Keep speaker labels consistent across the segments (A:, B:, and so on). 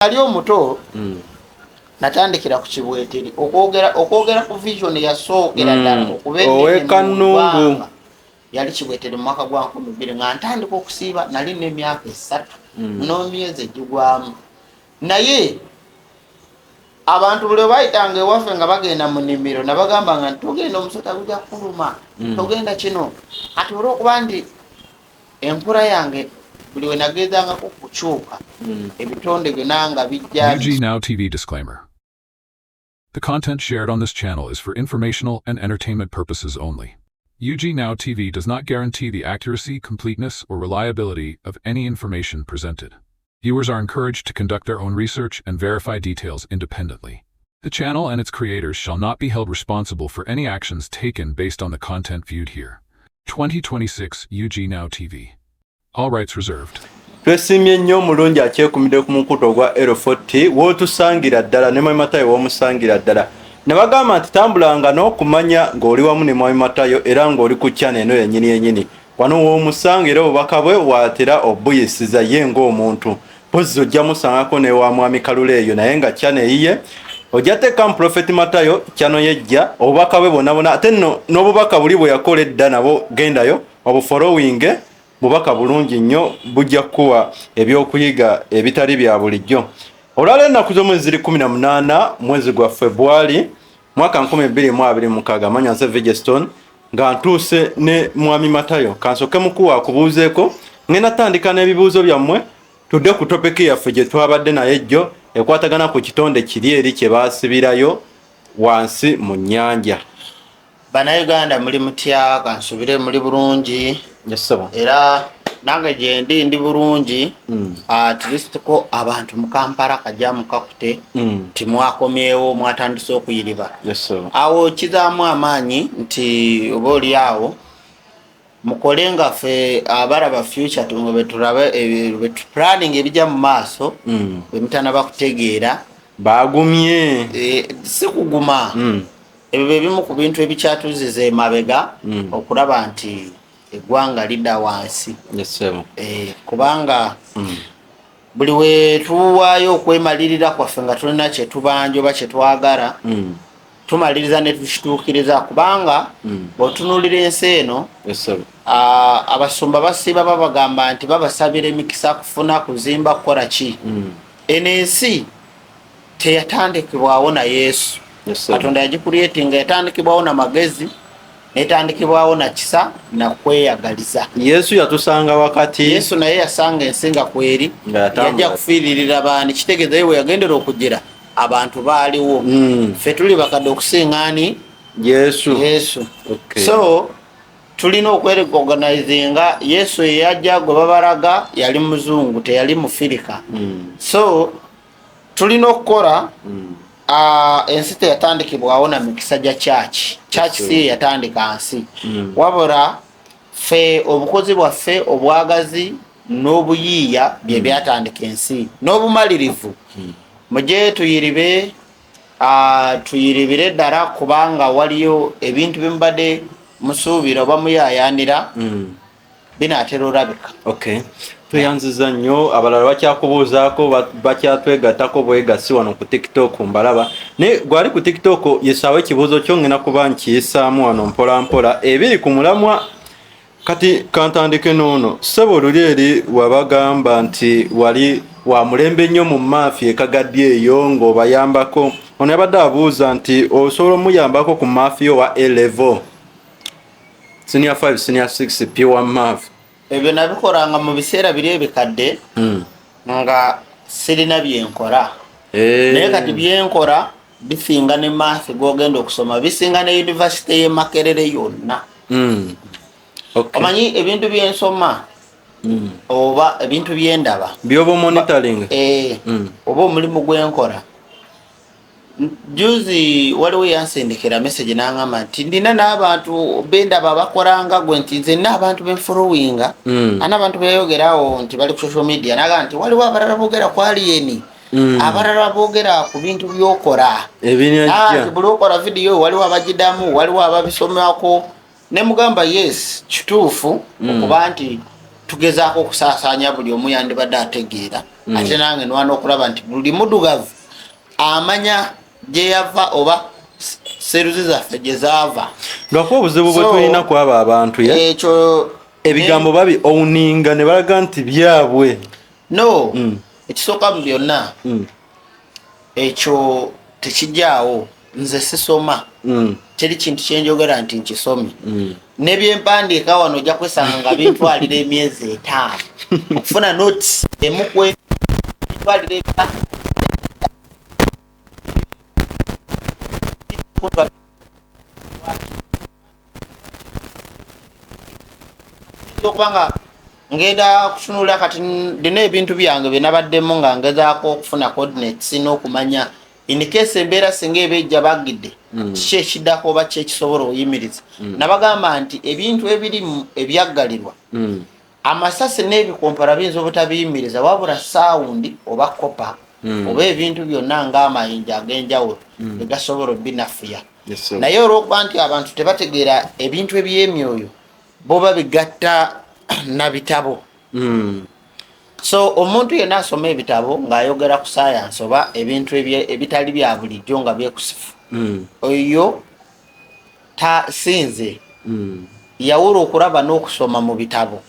A: ali omuto natandikira ku Kibweteri okwogera ku vision yasookera ddala okubeera yali Kibweteri mu mwaka gwa 2000 nga ntandika okusiiba nali n'emyaka 3 n'emyezi egigwamu naye abantu buli bayitanga ewaffe nga bagenda mu nnimiro nabagamba nga tugenda omusota gujja kuluma tugenda kino ati olw'okuba nti enkula yange buli we nagezangako kukyuka ebitonde byonna nga bijja.
B: UG Now TV disclaimer. The content shared on this channel is for informational and entertainment purposes only. UG Now TV does not guarantee the accuracy, completeness, or reliability of any information presented. Viewers are encouraged to conduct their own research and verify details independently. The channel and its creators shall not be held responsible for any actions taken based on the content viewed here. 2026 UG Now TV. All rights reserved.
C: Twesimye nnyo mulungi akyekumidde ku mukuto gwa L40 wootusangira ddala ne Mwami Matayo w'omusangira ddala ne bagamba nti tambulanga n'okumanya ng'oli wamu ne Mwami Matayo era ng'oli ku channel eno yennyini wano w'omusangira obubaka bwe watera obuyisiza ye ng'omuntu pozzi ojja musangako ne wa Mwami Kalule eyo naye nga channel yiye ojja teekamu Prophet Matayo channel yejja obubaka bwe bwonna ate nno n'obubaka buli bwe yakola edda nabo gendayo obufollowing bubaka bulungi nnyo bujja kuwa ebyokuyiga ebitali bya bulijjo. Olwala ennaku z'omwezi ziri 18 mwezi gwa Februari mwaka 2026 amanya nze Vigeston nga ntuuse ne Mwami Matayo kansoke mukuwa akubuuzeeko ngenda tandika n'ebibuuzo byammwe tudde ku topiki yaffe gye twabadde naye jjo ekwatagana ku kitonde kiri eri kye baasibirayo wansi mu nnyanja.
A: Bannayuganda muli mutya kansubire muli bulungi.
C: Yes,
A: era nange gyendi ndi bulungi at least ko abantu mu Kampala kajja mukakute timwakomyewo mwatandise okuyiriba.
C: Yes,
A: awo kizaamu amaanyi nti oba oli awo mukole nga ffe abalaba future tungobe tulabe planning ebijja mu maaso bemutana bakutegeera
C: bagumye
A: si kuguma ebyo ebimu ku bintu ebikyatuziza emabega okulaba nti eggwanga lidda wansi.
C: Yes,
A: kubanga buli we tuwaayo okwemalirira kwaffe nga tulina kye tubanja oba kye twagala tumaliriza ne tukituukiriza kubanga bw'otunuulira ensi eno abasumba basiiba babagamba nti babasabira emikisa kufuna kuzimba kukola ki eno ensi teyatandikibwawo na Yesu. Katonda yagikuleetinga yatandikibwawo na magezi netandikibwawo na kisa na kweyagaliza.
C: Yesu yatusanga wakati.
A: Yesu naye yasanga ensinga kweri yajja kufiiririra abantu kitegeeza yewe yagendera okugira abantu baaliwo ffe tuli bakadde okusingaani Yesu.
C: Okay.
A: So tulina okwerecoganizinga Yesu yajja gwe babalaga yali muzungu teyali mufirika. So tulina okukola ensi teyatandikibwawo na mikisa gya church si yatandika nsi wabula ffe obukozi bwaffe obwagazi n'obuyiiya bye byatandika ensi n'obumalirivu mujye tuyiribire ddala kubanga waliyo ebintu bimubadde musuubira oba muyaayaanira binaatera olabika.
C: Okay. Tuyanziza nnyo abalala bakyakubuuzaako bakyatwegattako bwegasi wano ku TikTok mbalaba ne gwali ku TikTok yesaawo ekibuuzo kyo ngena kuba nkiyisaamu wano mpola mpola ebiri ku mulamwa kati kantandike noono ssebo luli eri wabagamba nti wali wa mulembe nnyo mu maafi ekagaddi eyo ng'obayambako ono yabadde abuuza nti osobola omuyambako ku maafi yo wa A-level senior 5 senior 6 pure math.
A: Ebyo nabikolanga mu biseera biri ebikadde nga sirina byenkola naye kati byenkora bisinga ne maafi g'ogenda okusoma bisinga ne University y'e Makerere yonna. Omanyi ebintu byensoma oba ebintu byendaba
C: byoba monitoring
A: oba omulimu gwenkola. Juzi waliwo yansindikira message n'angamba nti ndina n'abantu bendaba bakolanga gwe nti nze n'abantu benfollowinga n'abantu beeyogerawo nti bali ku social media naga nti waliwo abalala boogera ku alien abalala boogera ku bintu by'okola nti buli okola vidiyo waliwo abagiddamu waliwo ababisomako ne mugamba yes kituufu okuba nti tugezaako okusaasaanya buli omu yandibadde ategeera ate nange nwana okulaba nti buli muddugavu amanya gye yava oba seruzi zaffe gye zaava.
C: lwakuba obuzibu bwe tulina ku abo abantu
A: ekyo
C: ebigambo babi owuninga ne balaga nti byabwe.
A: no ekisooka mu byonna ekyo tekijjaawo. Nze sisoma teri kintu kyenjogera nti nkisomye nebyempandiika wano ojja kwesanga nga bintwalira emyezi 5 okufuna notes emukwe bintwalira okubanga ngenda kutunula kati ndina ebintu byange byenabaddemu nga ngezaako okufuna coordinates n'okumanya in case embeera singa ebejja bagidde kiki ekiddako oba ki ekisobola oyimiriza. Nabagamba nti ebintu ebirimu ebyaggalirwa amasasi n'ebikompara biyinza obutabiyimiriza wabula saawundi oba kopa oba ebintu byonna ng'amayinja ag'enjawulo egasobola obinafuya. Naye olw'okuba nti abantu tebategeera ebintu eby'emyoyo boba bigatta na bitabo. So omuntu yenna asoma ebitabo ng'ayogera ku science oba ebintu ebitali bya bulijjo nga byekusifu oyo sinze yawula okulaba n'okusoma mu bitabo.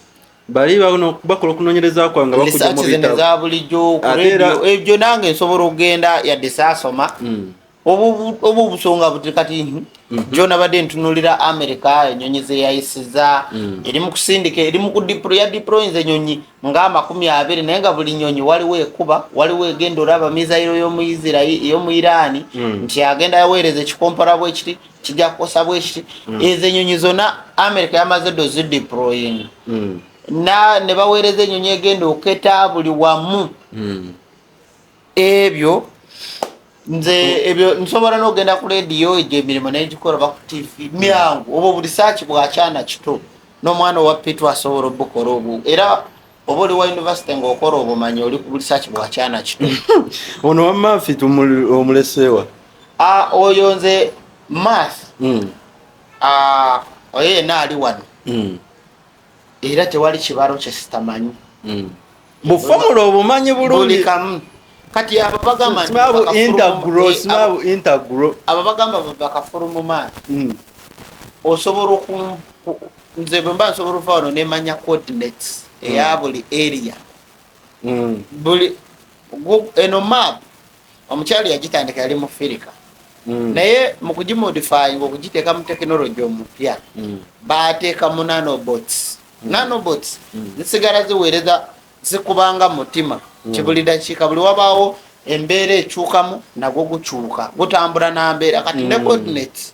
C: Bali bakola okunoonyereza kwange bakujja mu bitabo
A: za bulijjo ku radio ebyo nange nsobola okugenda yadde saasoma obu busonga buti kati jona badde ntunulira America enyonyi ze yayisiza eri mu kusindika eri mu deploying enyonyi nga 20 naye nga buli nyonyi waliwo ekuba waliwo egenda olaba mizairo y'omu Israel y'omu Iran nti agenda yaweereza ekikompara bwe kiti kijja kukosa bwe kiti ezo enyonyi zonna America yamaze dozi deploying na ne baweereza enyonyi egenda oketa buli wamu ebyo nze ebyo nsobola n'ogenda ku radio egyo emirimu n'egikola ba ku TV myangu obo buli saaki bwakyana kito n'omwana owa Pitu asobola obukola obu era oba oli wa university ng'okola obumanyi oli ku buli saaki bwakyana kito.
C: ono wa math omuleseewa
A: oyo nze math oyo yenna ali wano era tewali kibalo kye sitamanyi
C: bufomula obumanyi bulungi
A: kati abo bagamba
C: integral
A: abo bagamba bakafulumu math osobola nze bwe mba nsobola okuva wano nemanya coordinates eya buli area buli eno map omukyali yagitandika yali mu Africa naye mu kugimodifying okugiteeka mu technology omupya baateeka mu nanobots zisigala ziweereza zikubanga mutima kibuli dakiika buli wabaawo embeera ekyukamu nagwo gukyuka gutambula nambeera kati ne coordinates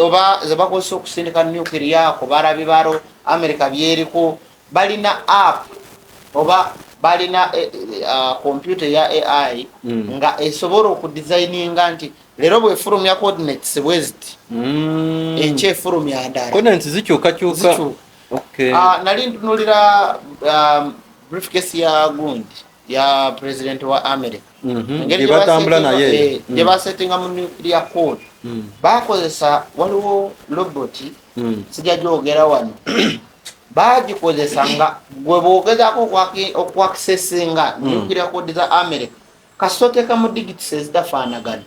A: oba ze bakozesa okusindika nuclear ko barabi baro America byeriko balina app oba balina computer ya AI nga esobola okudesigninga nti lero bwe forum ya coordinates bweziti enche forum ya ndala
C: coordinates zikyuka okay
A: nali ntunulira briefcase ya gundi ya president wa America
C: ngeri batambula naye
A: je basettinga mu nuclear code bakozesa waliwo robot sijajogera wano bagikozesa nga gwe bogezaako okwaccessinga nuclear code za America kasoteka mu digits ezidafaanagana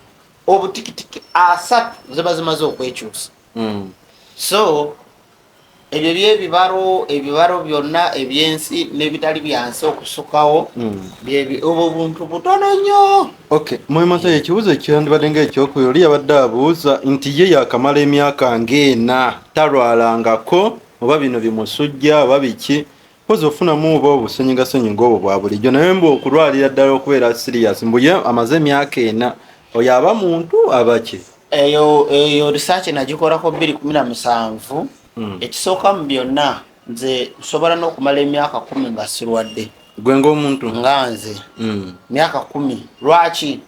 A: obutikitiki 3 ziba zimaze okwekyusa so ebyo byebibaro byonna ebyensi n'ebitali byansi okusukawo obwo buntu butono nnyo.
C: Okay, mwemata ekibuzo ekyandibadde ng'ekyokuyo oli yabadde abuuza nti ye yakamala emyaka ng'ena talwalangako oba bino bimusujja oba biki pozi ofunamu oba obusenyigasenyiga obwo bwa bulijjo naye mbu okulwalira ddala okubeera serious mbu ye amaze emyaka 4 oyo aba muntu abaki
A: eyo research nagikolako 2017 ekisooka mu byonna nze nsobola n'okumala emyaka 10 nga sirwadde
C: gwe ng'omuntu
A: nga nze myaka 10 lwaki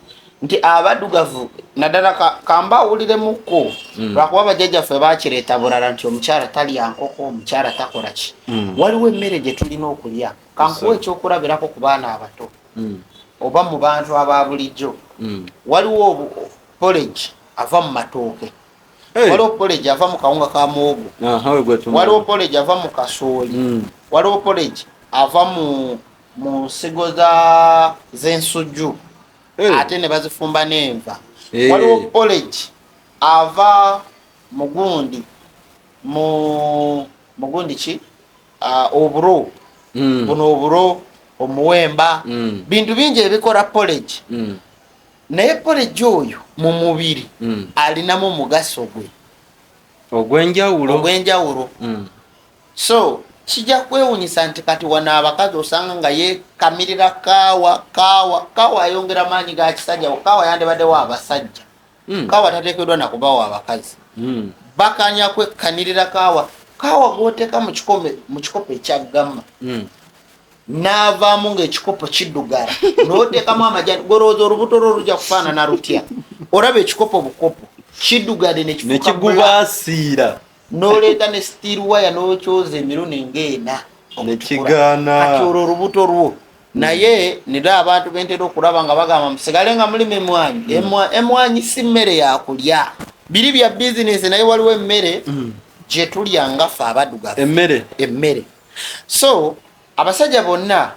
A: nti abaddugavu naddala kambawuliremuko lwakuba bajjajjaffe bakireeta bulala nti omukyala talya nkoko omukyala takola ki waliwo emmere gye tulina okulya kankuwa ekyokulabirako ku baana abato oba mu bantu aba bulijjo waliwo porridge ava mu matooke waliwo porridge ava mu kawunga ka muwogo waliwo porridge ava mu kasooli waliwo porridge ava mu nsigo z'ensujju ate ne bazifumba n'enva. Waliwo porridge ava mugundi ki oburo buno oburo omuwemba bintu bingi ebikola porridge. Naye porridge oyo mu mubiri alinamu omugaso gwe ogw'enjawulo. So kijja kwewunyisa nti kati wano abakazi osanga nga yekamirira kaawa ayongera maanyi ga kisajja. Kaawa yandibaddewo abasajja, kaawa tateekeddwa nakubawo abakazi. Bakanya kwekkanirira kaawa gwoteeka mu kikopo ekyaggamma n'avaamu ng'ekikopo kiddugala n'oteekamu amajani golowooza olubuto lwo lujja kufaanana lutya? Olaba ekikopo bukopo kiddugale
C: nekigubaasiira
A: n'oleeta ne steel wire n'okyoza emirundi ng'ena
C: nekigaana
A: kati olwo olubuto lwo. Naye nira abantu bentera okulaba nga bagamba musigale nga mulimu emwanyi. Emwanyi si mmere yakulya, biri bya bizinesi, naye waliwo emmere gye tulya nga ffe abaddugavu, emmere. So abasajja bonna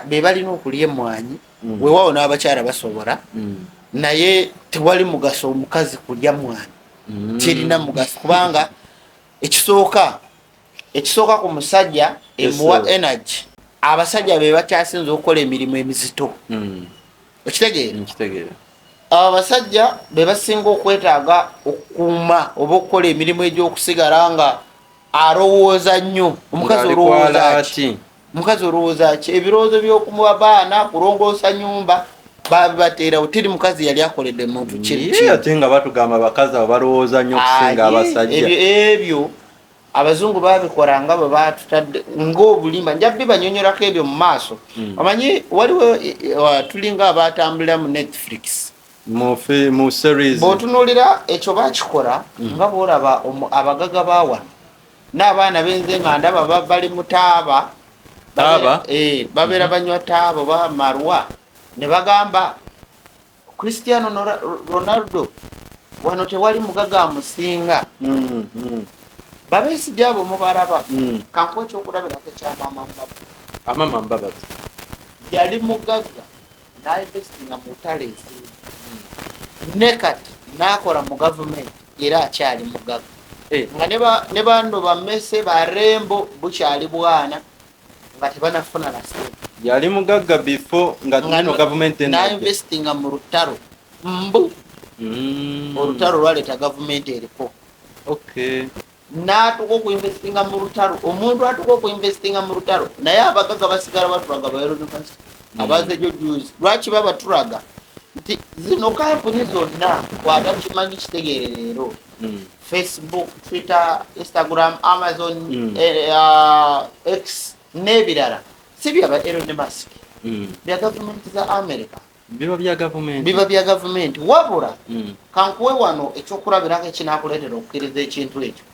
A: be balina okulya emmwanyi, weewaawo n'abakyala basobola, naye tewali mugaso omukazi kulya mwanyi, terina mugaso kubanga ekisooka ku musajja emuwa energy. Abasajja be bakyasinza okukola emirimu emizito, okitegeera? Abasajja be basinga okwetaaga okukuuma oba okukola emirimu egy'okusigala nga alowooza nnyo. Omukazi olowooza ki? Ebirowoozo by'okumuwa baana, kulongoosa nyumba babibateerawo. Tiri mukazi yali akoledde muntu
C: ate nga batugamba abakazi abo balowooza nnyo okusinga abasajja.
A: Ebyo abazungu babikola nga bwe batutadde ng'obulimba. Nja bibanyonyolako ebyo mu maaso. Omanyi waliwo tulinga abatambulira mu Netflix
C: mu series,
A: bw'otunuulira ekyo bakikola nga bw'olaba abagaga bawano n'abaana benze nga ndaba bali mu taaba, babeera banywa taaba oba marwa, ne bagamba Cristiano Ronaldo wano tewali mugaga amusinga. Babeesigye abo mubalaba. Kankuwa ekyokulabirako
C: Maama Mbabazi
A: yali mugagga n'investinga mu ttale ezimu, ne kati n'akola mu gavumenti era akyali mugagga. Nga ne bano bammese barembo bukyali bwana nga tebanafuna na sente.
C: Yali mugagga before nga tulino gavumenti
A: n'investinga mu lutalo olutalo lwaleeta gavumenti eriko. N'atuka okuinvestinga mu lutalo, omuntu atuka okuinvestinga mu lutalo, naye abagaga basigala batulaga bayoronivasite abaze jo juzi. Lwaki baba tulaga nti zino kampuni zonna watakimanyi kitegeere leero, Facebook, Twitter, Instagram, Amazon, X n'ebirala si byaba Elon Musk, bya gavumenti za America, biba bya gavumenti. Wabula kankuwe wano ekyokulabirako ekinakuleetera okukkiriza ekintu ekyo.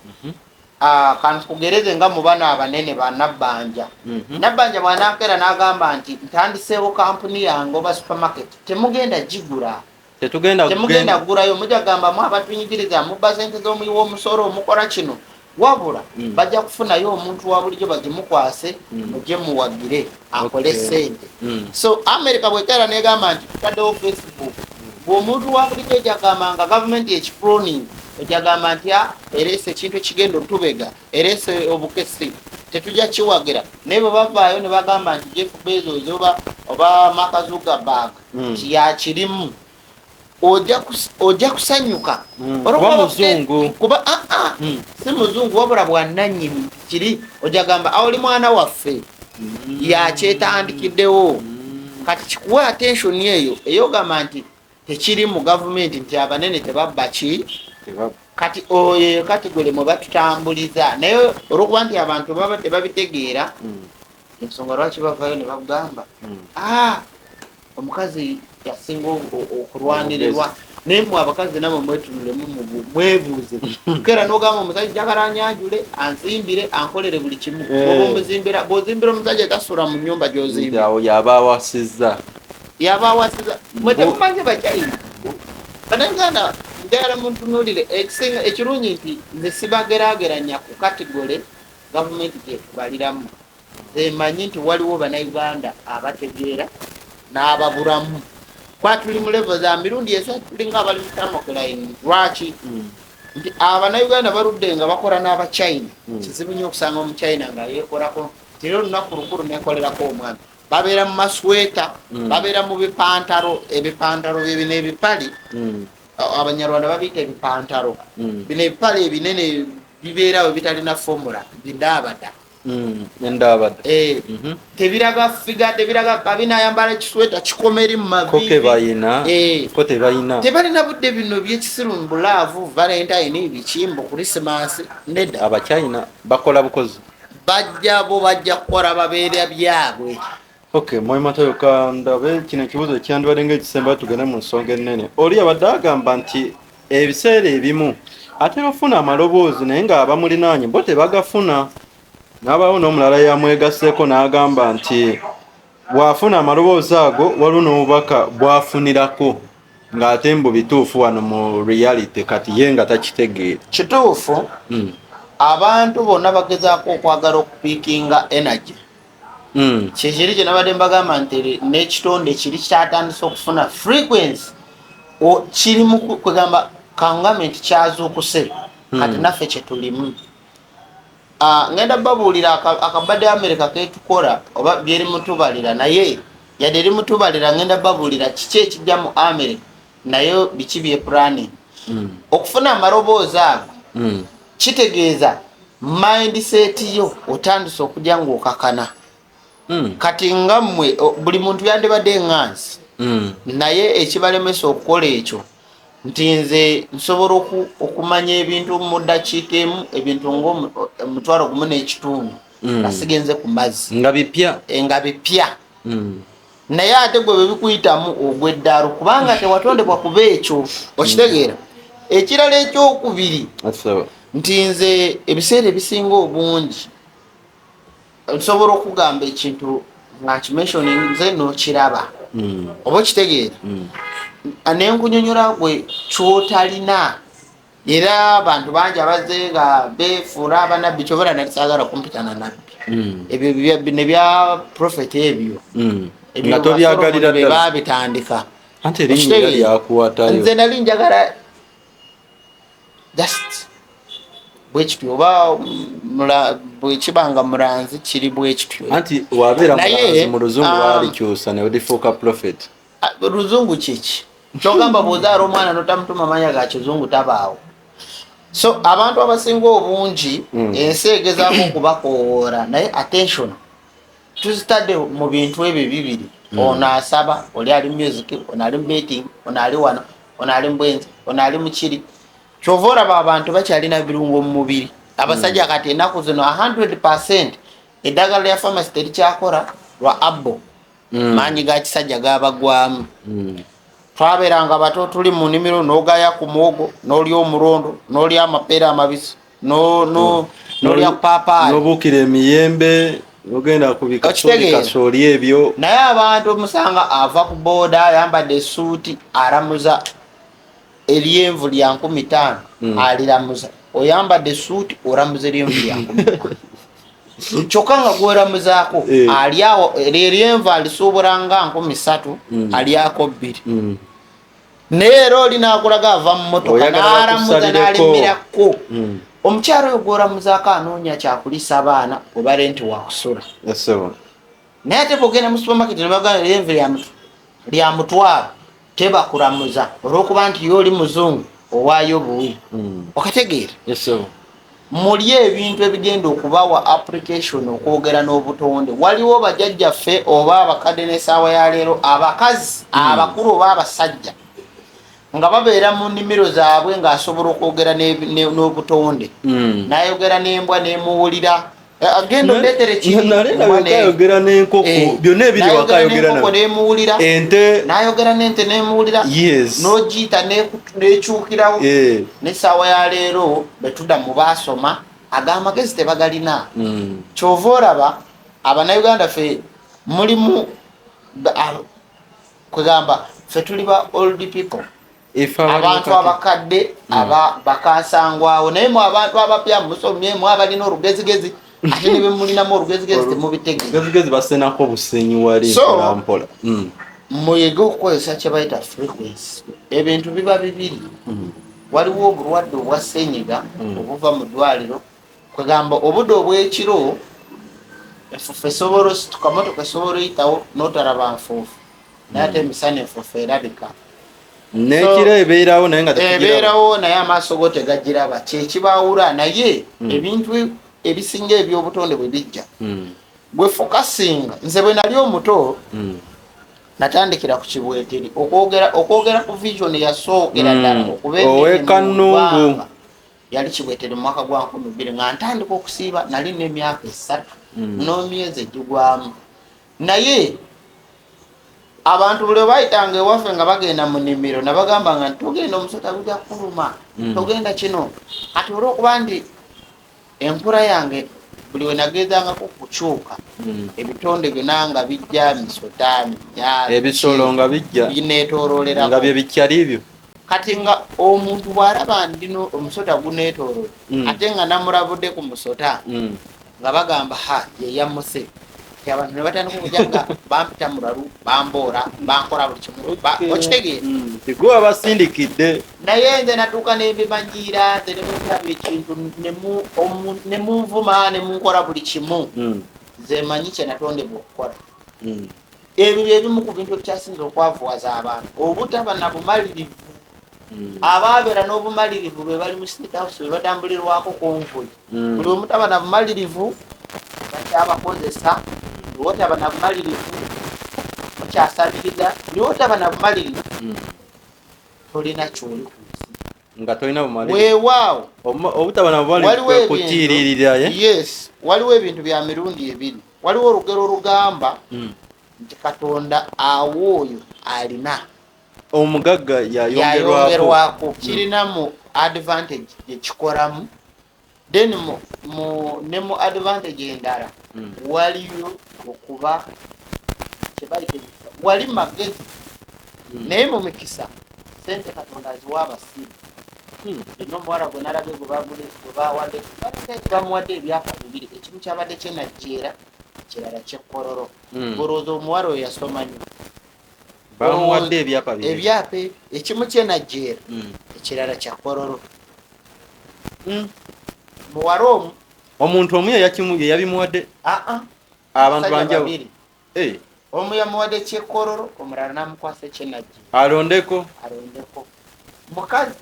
A: Kankugereze nga mu bano abanene ba Nabbanja. Nabbanja bw'anaakera n'agamba nti ntandiseewo kampuni yange oba supermarket, temugenda gigula, temugenda kugulayo, mujja kugambamu abatunyigiriza, mubba sente z'omuyiwa omusoro, omukola kino. Wabula bajja kufunayo omuntu wa bulijjo bagimukwase mujje muwagire akole sente. So America bwekera negamba nti tutaddewo Facebook, bw'omuntu wa bulijjo ejagambanga gavumenti ekifroning ejagamba nti erese ekintu ekigenda otubega, erese obukesi, tetujja kiwagira. Naye bwe bavaayo ne bagamba nti Jeff Bezos oba Mark Zuckerberg yakirimu, ojja kusanyuka
C: kuba muzungu,
A: kuba si muzungu wabula bwannannyini kiri. Ojja gamba oli mwana waffe yakyetandikiddewo. Kati kikuwa attention eyo eyogamba nti tekiri mu gavumenti nti abanene tebabba ki. Kati oyo kategole mwe batutambuliza, naye olwokuba nti abantu baba tebabitegeera, ensonga lwaki bavaayo ne bagamba omukazi yasinga okulwanirirwa. Naye mmwe abakazi nabo mwetunulemu mwebuuze. Kera n'ogamba omusajja njagala anyanjule, anzimbire, ankolere buli kimu. Bw'ozimbira omusajja tasula mu nnyumba gy'ozimbira,
C: yaba awasizza.
A: Mwe temumanyi bakyayina banangana njagala muntunuulire. Ekirungi nti nze sibageraageranya ku kategole gavumenti gyekubaliramu. emanyi nti waliwo bannayuganda abategeera n'ababulamu kwa tuli mu levo za mirundi esatu tulinga abali mu tamokulaini lwaki nti abannayuganda baludde nga bakola n'abachina kizibu nnyo okusanga omuchina nga yeekolako tiro olunaku lukulu nekolerako omwami babeera mu masweta babeera mu bipantalo ebipantalo bino ebipali abanyarwanda babiyita ebipantalo bino ebipale ebinene bibeerawo bitalina formula bindabada
C: endabada
A: tebiraga figa tebiraga kabinayambala ekisweta kikomeri mu
C: tebalina
A: tebalina budde bino byekisiru mu bulaavu valentine bikimbo krisimasi nedda
C: abachina bakola bukozi
A: bajja kukola babeera byabwe.
C: Okay, Moi Matayo kandabe kino ekibuzo ekyandibadde ng'ekisemba tugende mu nsonga ennene. Oli abadde agamba nti ebiseera ebimu ate bafuna amaloboozi naye ng'abamulinaanye bo tebagafuna. N'abawo n'omulala yamwegasseeko n'agamba nti bw'afuna amaloboozi ago waliwo n'obubaka bwafunirako ng'ate mbu bituufu wano mu reality kati ye nga takitegeera.
A: Kituufu abantu bonna bagezaako okwagala okupiikinga energy. Kyekiri kye nabadde mbagamba nti n'ekitonde kiri kyatandise okufuna frequency kiri mu kugamba kangament kyazuukuse kati naffe kyetulimu. Ngenda babuulira akabadde America ketukola oba byeri mutubalira naye yadde eri mutubalira ngenda babuulira kiki ekijja mu America naye biki bye planning okufuna amaloboozi ago kitegeeza mindset yo otandise okujja ng'okakana. Kati ngammwe buli muntu yandibadde ngansi naye ekibalemesa okukola ekyo nti nze nsobola okumanya ebintu mu ddakiika emu ebintu ng'omutwalo gumu n'ekitundu asigenze ku mazzi
C: nga
A: bipya naye ate gwe bwe bikuyitamu ogw'eddaalo kubanga tewatondebwa kuba ekyo okitegeera. Ekirala ekyokubiri nti nze ebiseera ebisinga obungi nsobola okugamba ekintu nga kimensioning nze n'okiraba oba okitegeera nenkunyonyola gwe kyotalina era abantu bangi abazze nga beefuula abanabbi kyobala nali saagala kumpitana nabbi ebyo nebya prophet ebyo
C: nga tobyagalira ddala
A: babitandika
C: anti erinnya lyakuwatayo
A: nze nali njagala just bwekityo oba bwekibanga mulanzi kiri bwekityo
C: anti wabeera mulanzi mu luzungu waalikyusa ne odifuuka prophet.
A: Luzungu kiki kyogamba bw'ozaala omwana notamutuma manya ga kizungu tabaawo. So abantu abasinga obungi ensi egezaako okubakoowoola naye attention tuzitadde mu bintu ebyo bibiri ono asaba oli ali music ono ali betting ono ali wano ono ali mbwenzi ono ali mukiri kyova olaba abantu bakyalina birungo mu mubiri. Abasajja kati ennaku zino 100% eddagala lya pharmacy terikyakola lwa abo maanyi ga kisajja gabagwamu. Twabeeranga bato tuli mu nnimiro n'ogaya ku muwogo n'olya omulondo n'olya amapeera amabisi n'olya paapaali
C: n'obuukira emiyembe n'ogenda ku bikasooli ebyo.
A: Naye abantu omusanga ava ku booda ayambadde essuuti aramuza eryenvu lya 50 aliramuza oyambadde essuuti oramuza eryenvu lya 50 kyokka nga gweramuzaako aliawo eryenvu alisuubula nga 30 aliako 2 naye era oli n'akulaga ava mu motoka n'aramuza n'alimirako. Omukyalo oyo gw'oramuzaako anoonya kyakulisa abaana obale nti wakusula naye ate bw'ogenda mu supermarket nebagamba eryenvu lya mutwalo tebakulamuza olw'okuba nti y'oli muzungu owaayo buwi okategeera. Muli ebintu ebigenda okubawa application okwogera n'obutonde. Waliwo bajjajjaffe oba abakadde n'essaawa ya leero abakazi abakulu oba abasajja nga babeera mu nnimiro zaabwe ng'asobola okwogera n'obutonde n'ayogera n'embwa n'emuwulira agenda oleetere
C: ekiyogera n'enkoko byonna ebiri wakayogera
A: n'emuwulira
C: ente
A: n'ayogera n'ente n'emuwulira n'ogiyita n'ekyukirawo. N'essaawa ya leero betudda mu baasoma ag'amagezi tebagalina. Kyova olaba abannayuganda ffe mulimu kwegamba ffe tuli ba old people abantu abakadde aba bakasangwawo naye mu abantu abapya musomyemu abalina olugezigezi ate ne bemulinamu olugezigezi temubitegeera
C: gezigezi basenako obusenyi wali mpolampola
A: muyige okukozesa kye bayita frequency ebintu biba bibiri waliwo obulwadde obwa senyiga obuva mu ddwaliro kwegamba obudde obw'ekiro enfuufu esobola ositukamotoka esobola oyitawo n'otalaba nfuufu naye ate emisana enfuufu erabika
C: n'ekiro ebeerawo naye nga
A: ebeerawo naye amaaso go tegagiraba kyekibaawula naye ebintu ebisinga ebyobutonde bwe bijja bwe fokasinga nze bwe nali omuto natandikira ku kibweteri okwogera ku vision yasookera ddala
C: owekannungu
A: yali kibweteri mu mwaka gwa 2000 nga ntandika okusiiba nali n'emyaka 3 n'emyezi egigwamu naye abantu buli bayitanga ewaffe nga bagenda mu nnimiro nabagamba nga tugenda omusota gujja kuluma tugenda kino ati olw'okuba nti enkula yange buli we nagezangako kukyuka ebitonde byonna nga bijja misota
C: ebisolo nga bijja
A: bineetoololera
C: nga bye bikyali ebyo
A: kati nga omuntu bw'alaba ndino omusota guneetoolole ate nga namulabudde ku musota nga bagamba yeyamuse abantu ne batandika okujja nga bampita mulalu bamboora bankola buli kimu okitegeera
C: tiguba basindikidde
A: naye nze natuuka n'ebimanyiira nze nemulaba ekintu nemunvuma nemunkola buli kimu nze manyi kye natondebwa okukola ebyo ebimu ku bintu ebikyasinza okwavuwaza abantu obutaba na bumalirivu abaabeera n'obumalirivu bwe bali mu state house bwe batambulirwako konvoyi buli omutaba na bumalirivu bakyabakozesa niwotaba na bumalirivu mukyasabiriza niwotaba na bumalirivu tolina kyoli ku nsi
C: nga tolina bumalirivu
A: weewaawo
C: obutaba na bumalirivu kutiiririra
A: yes waliwo ebintu bya mirundi ebiri waliwo olugero olugamba nti katonda awo oyo alina
C: omugagga
A: yayongerwako kirina mu advantage ekikolamu then ne mu advantage endala waliyo okuba wali magezi naye mu mikisa sente katonda aziwa abasiru n'omuwala gwe nalabye gwebawadde bamuwadde ebyapa bibiri ekimu kyabadde kyenajjeera ekirala kyekkoloro olowooza omuwala oyo yasoma nnyo
C: bamuwadde ebyapa
A: ekimu kyenajjeera ekirala kyakoloro muwala omu
C: omuntu omu yeyabimuwadde abantu banjawulo
A: omu yamuwadde kyekkoloro omulala namukwasa ekyenajje
C: alondeko
A: mukazi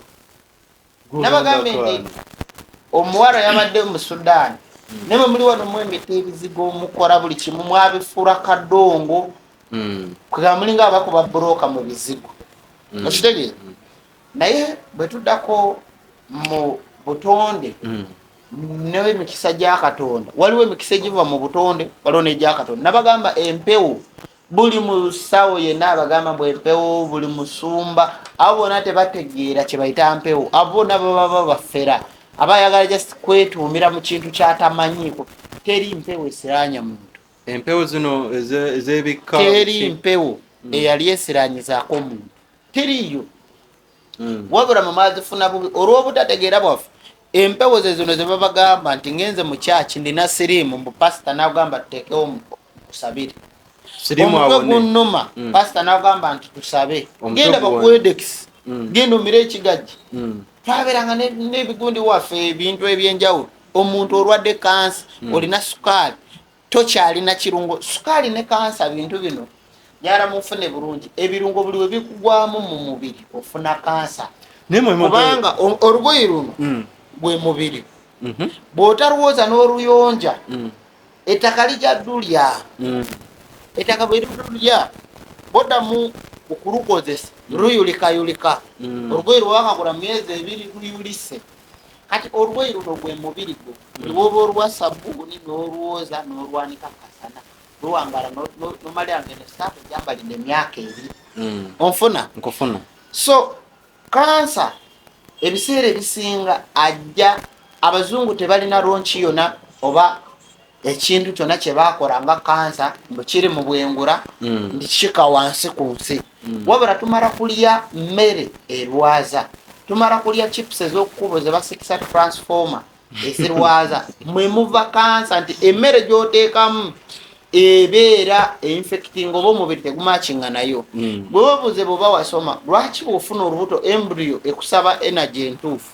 A: nabagambe nti omuwala yabadde mu Sudan nemwe muli wano mwembeta ebizigo mukola buli kimu mwabifuula kadongo kwega mulinga abakuba buroka mu bizigo okitegeera naye bwe tuddako mu butonde newe emikisa gya Katonda waliwo emikisa egiva mu butonde waliwo n'egya Katonda nabagamba empewo buli musawo yenna abagamba bwe empewo buli musumba abo bonna tebategeera kye bayita mpewo abo bonna baba bafera abayagala just kwetuumira mu kintu kyatamanyiiko teri mpewo esiranya muntu
C: empewo zino ez'ebika
A: teri mpewo eyali esiranyizaako muntu teriyo wabula mu maazifuna bubi olw'obutategeera bwaffe empewo ze zino ze babagamba nti ngenze mu kyaki ndina siriimu mbu pasita n'agamba tuteekewo kusabire omutwe gunnuma pasita n'agamba nti tusabe genda bakuwedekisi genda omire ekigajji twabeeranga n'ebigundi waffe ebintu ebyenjawulo omuntu olwadde kansa olina sukaali tokyalina kirungo sukaali ne kansa bintu bino nyala mufune bulungi ebirungo buli we bikugwamu mu mubiri ofuna kansa kubanga olugoyi luno bwe mubiri bw'otalowooza n'oluyonja ettaka lijja ddulya ettaka bwe lidulya boddamu okulukozesa luyulikayulika olugoyi lwewakagula myezi 2 luyulise kati olugoyi luno gwe mubiri gwo lwoba olwa sabbuuni n'olwoza n'olwanika kasana luwangala nomaliranga nesaafu gyambalidde emyaka 2 onfuna so kansa ebiseera ebisinga ajja abazungu tebalina ronchi yona oba ekintu kyonna kye bakola nga kansa mbu kiri mu bwengula ndikika wansi ku nsi wabula tumala kulya mmere erwaza tumala kulya chips ez'okukubo ze basikisa transformer ezirwaza mwe muva kansa nti emmere gy'oteekamu ebeera infecting oba omubiri tegumachinga nayo. Bwe babuze bwe bawasoma lwaki bw'ofuna olubuto embryo ekusaba energy entuufu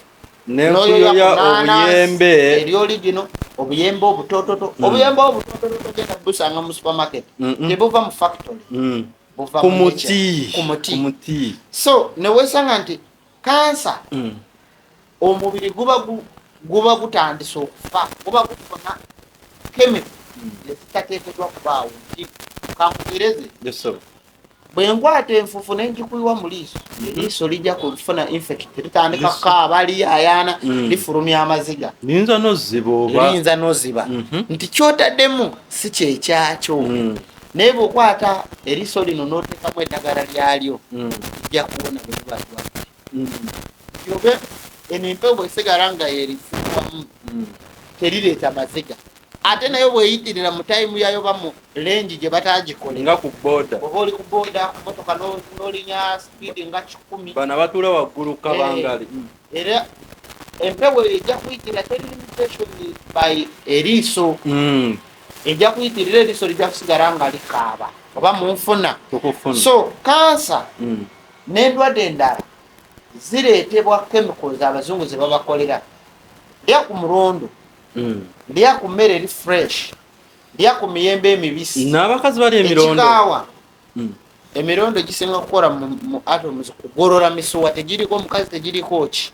C: n'okuyoya obuyembe
A: eri origino obuyembe obutototo obuyembe obutototo togenda busanga mu supermarket tebuva mu factory buva
C: ku muti.
A: So newesanga nti kansa omubiri guba gutandise okufa guba gufuna chemical ezitateekeddwa kubaawo nti kankugereze bwe nkwata enfufu nenjikuyiwa mu liiso eriiso lijja kufuna infect litandika kukaaba liyayaana lifulumya amaziga liyinza noziba nti kyotaddemu si kyekyakyo naye bweokwata eriiso lino n'oteekamu eddagala lyalyo lijja kuwona bwe liba eno empewo bwesigala nga yerifuwamu terireeta maziga ate nayo bweyitirira mu tayimu yayo ba mu lengi gye batagikole
C: nga ku booda
A: oba oli ku booda ku motoka n'olinya speedi nga 10
C: bana batuula waggulu kabangali
A: era empewo ejja kuyitirira teri limitation by eriiso ejja kuyitirira eriiso lijja kusigala nga likaaba oba munfuna. So kansa n'endwadde endala zireetebwa chemicals abazungu ze babakolera. Lya ku mulondo lya ku mmere eri fresh lya ku miyembe emibisi
C: n'abakazi bali emirondo emirondo
A: gisinga kukola mu atoms kugorora misuwa tegiriko omukazi tegiriko ki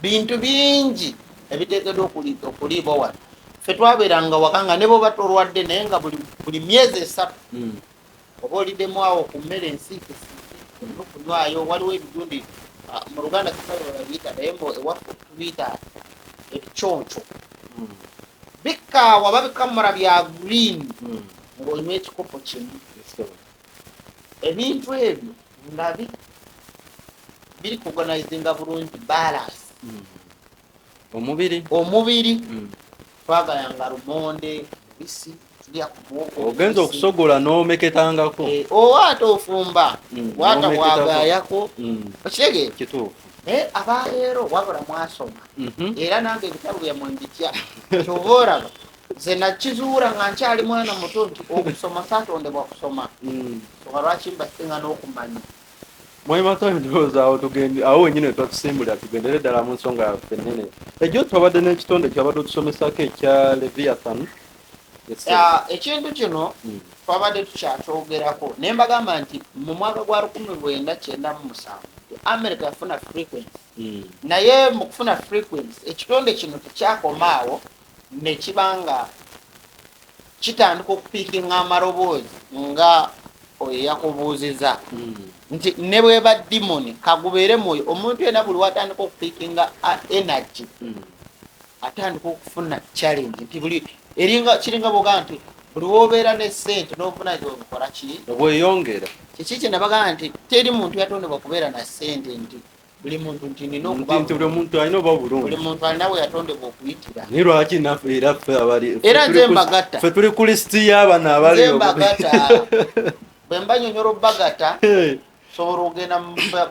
A: bintu bingi ebiteekeddwa okuliibwa wano. Ffe twabeeranga wakanga ne bwoba tolwadde naye nga buli myezi 3 oba oliddemu awo ku mmere ensiikesiike nokunywayo waliwo ebijundi mu Luganda babiyita naye ewaffe tubiyita ebiconco bikaawa babikamura bya green ng'onywa ekikopo kimu. Ebintu ebyo nga biri kuganizinga bulungi balance omubiri twagayanga lumonde bisi tulya ku muwogo
C: ogenza okusogola n'omeketangako
A: oba ate ofumba wata bwagayako okirege
C: kituufu
A: abaleero wabula mwasoma era nange ebitabo byammwe mbitya kyoba oraba nze nakizuula nga nkyali mwana muto nti okusoma saatondebwa kusoma soba lwaki mbasinga n'okumanya
C: Mwaimatayo ndowooza awo tugende awo wenyine twatusimbulira tugendere ddala mu nsonga yaffe ennene ejjo twabadde n'ekitonde kyabadde otusomesako ekya Leviathan
A: ekintu kino twabadde tukyakyogerako naye mbagamba nti mu mwaka gwa 1997 America yafuna frequency naye mu kufuna frequency ekitonde kino tekyakomaawo ne kibanga kitandika okupiikinga amaloboozi nga oyo yakubuuziza nti ne bweba dimoni kagubeere mwoyo omuntu yena buli watandika okupiikinga energy atandika okufuna challenge nti buli kiringa boga nti buli wobeera ne ssente n'ofuna gyokola ki
C: obweyongera
A: kiki kye nabagamba nti teri muntu yatondebwa kubeera na ssente nti buli muntu nti nina
C: buli muntu alina oba bulungi
A: buli muntu alina bwe yatondebwa okuyitira
C: naye lwaki naffe era ffe abali
A: era nze mbagatta
C: ffe tuli ku lisiti y'abano abali
A: mbagatta bwe mbanyonyola obbagatta sobola ogenda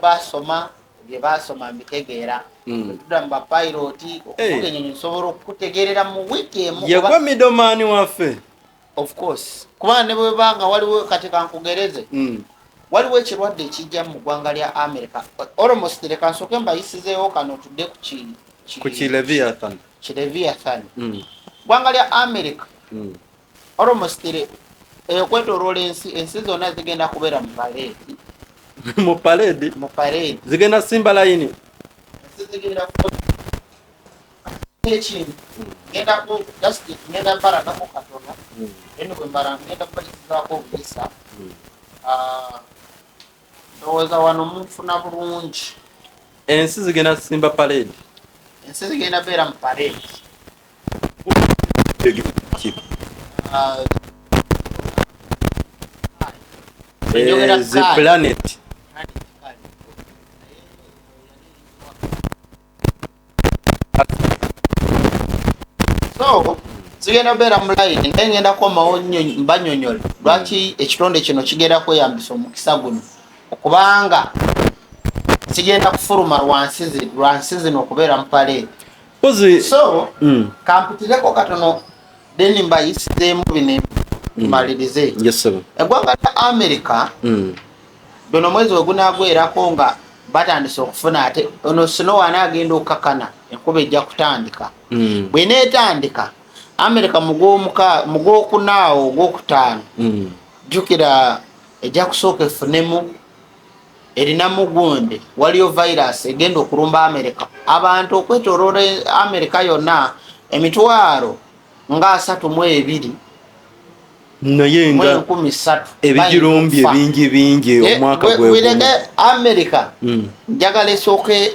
A: basoma bye basoma mbitegeera tudda mu bapiloti okuvuga enyonyi nsobola okutegeerera mu wiiki emu
C: yegwa middleman waffe
A: of course kubanga ne bwebanga waliwo kati kankugereze waliwo ekirwadde ekijja mu ggwanga lya America almost leka nsooke mbayisizeewo kano tudde
C: ku Leviathan
A: ggwanga lya America almost kwetoloola ensi zonna zigenda kubeera mu parade
C: mu parade zigenda simba layini
A: zigenda ekintu ngenda mbalagako katono eno bwe mbala ngenda kubalizaako obulisa ndowooza wano munfuna bulungi
C: ensi zigenda simba parade
A: ensi zigenda beera mu parade
C: the planet
A: so zigenda beera mu layini naye ngenda komawo mbanyonyola lwaki ekitonde kino kigenda kweyambisa omukisa guno okubanga kigenda kufuluma lwansi zino okubeera mu parade so kampitireko katono then mbayisizeemu bino malirize eggwanga lya America dono mwezi wegunaagwerako nga batandise okufuna ate ono Snow anaagenda okukakana enkuba ejja kutandika bw'eneetandika America mugwokunaawo ogwokutaano jjukira ejja kusooka efunemu erinamu gundi waliyo virus egenda okulumba America abantu okwetooloola America yonna emitwalo nga 32
C: naye nga ebijirumbye bingi omwaka
A: gwegwirege America njagala esooke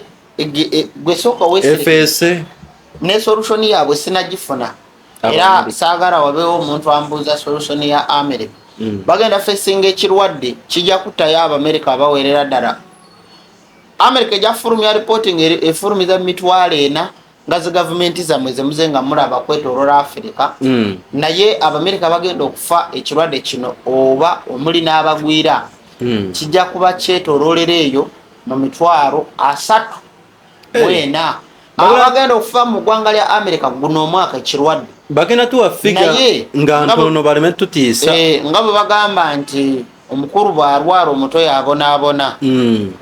A: gwesooka wesese ne solution yaabwe sinagifuna era saagala wabeewo omuntu ambuuza solution ya America bagenda facing ekirwadde kijja kutayo Abamerika abaweerera ddala America ejja fulumya reporting efulumiza mitwalo 4 nga zi gavumenti zammwe zemuze nga mulaba kwetooloola Africa naye Abamerika bagenda okufa ekirwadde kino oba omuli n'abagwira kijja kuba kyetooloolera eyo mu mitwalo 34 abagenda okufa mu ggwanga lya America guno omwaka ekirwadde
C: bagenda tuwa figa nga ntono baleme tutiisa
A: nga bwe bagamba nti omukulu bw'alwala omuto yabonaabona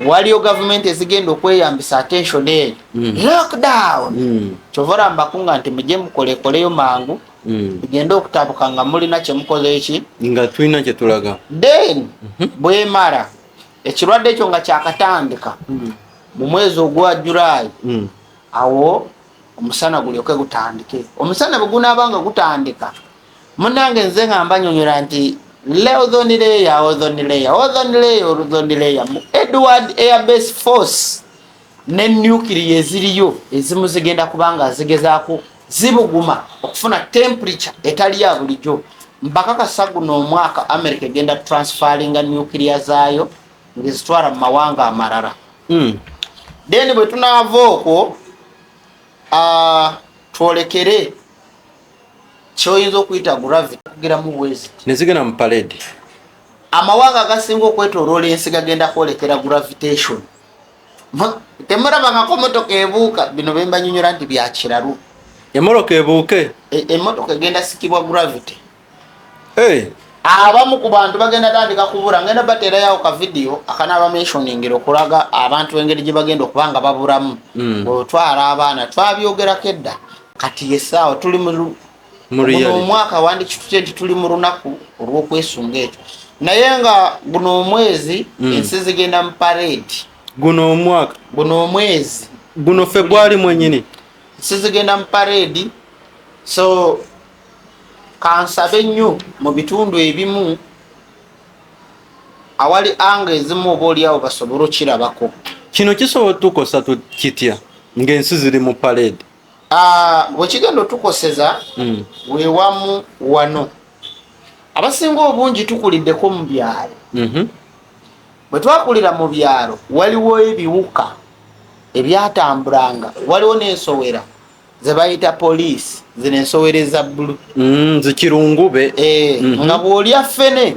A: waliyo gavumenti ezigenda okweyambisa attention eyo lockdown kyovora mbakunga nti mujje mukolekoleyo mangu tugende okutabuka nga mulina kyemukoze eki
C: nga tulina kyetulaga
A: then bwemala ekirwadde ekyo nga kyakatandika mu mwezi ogwa July awo omusana gulyoke gutandike omusana bwe gunaabanga gutandika munnange nze nga mbanyonyola nti ozone layer mu Edward Air Base Force ne nuclear eziriyo ezimu zigenda kubanga zigezaako zibuguma okufuna temperature etali ya bulijjo mbakakasa guno omwaka America egenda transferringa nuclear zaayo ngezitwala mu mawanga amalala then bwe tunaava okwo twolekere kyoyinza okuyita gravity kugeramu bwezi
C: nezigenda mu parade
A: amawanga agasinga okwetooloola ensi gagenda kwolekera gravitation temulabangako motoka ebuuka bino bembanyonyola nti byakiralu
C: emotoka ebuuke
A: emotoka egenda sikibwa gravity abamu ku bantu bagenda tandika kubula ngenda bateerayo ka video akanaaba mentioningira okulaga abantu engeri gye bagenda okubanga babulamu bwetwala abaana twabyogerako edda kati yesaawa tuli mu omwaka wandikitutye nti tuli mu lunaku olw'okwesunga ekyo naye nga guno omwezi ensi zigenda mu parade
C: guno omwaka
A: guno omwezi
C: guno February mwenyini
A: ensi zigenda mu parade so kansabe nnyo mu bitundu ebimu awali anga ezimu oba oliawo basobole okirabako
C: kino kisobola tukosa kitya ng'ensi ziri mu parade
A: bwekigenda otukoseza wewamu wano abasinga obungi tukuliddeko mu byalo bwe twakulira mu byalo waliwo ebiwuka ebyatambulanga waliwo n'ensowera ze bayita poliisi zino ensowera eza bbulu
C: zikirungube
A: nga bw'olya ffene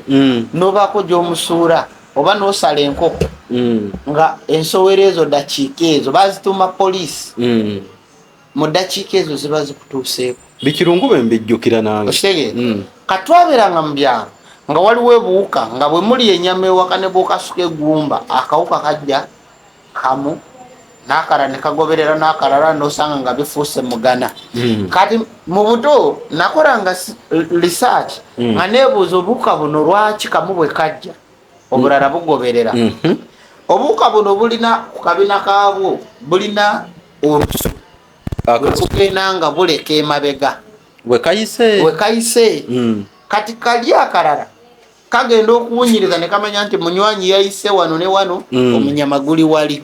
A: n'obaako gy'omusuula oba n'osala enkoko nga ensowera ezo dakiika ezo bazituuma poliisi mu ddakiika ezo ziba zikutuuseeko
C: bikirungube mbijjukira nange
A: okitegeera katwabeeranga mu byalo nga waliwo ebuwuka nga bwe muli ennyama ewaka ne bw'okasuka eggumba akawuka kajja kamu n'akala ne kagoberera n'akalala n'osanga nga bifuuse mugana kati mu buto nakolanga research nga neebuuza obuwuka buno lwaki kamu bwe kajja obulala bugoberera obuwuka buno bulina ku kabina kaabwo bulina olusu bwekugenda nga buleka emabega wekayise kati kali akalala kagenda okuwunyiriza ne kamanya nti munywanyi yayise wano ne wano omunyama guli wali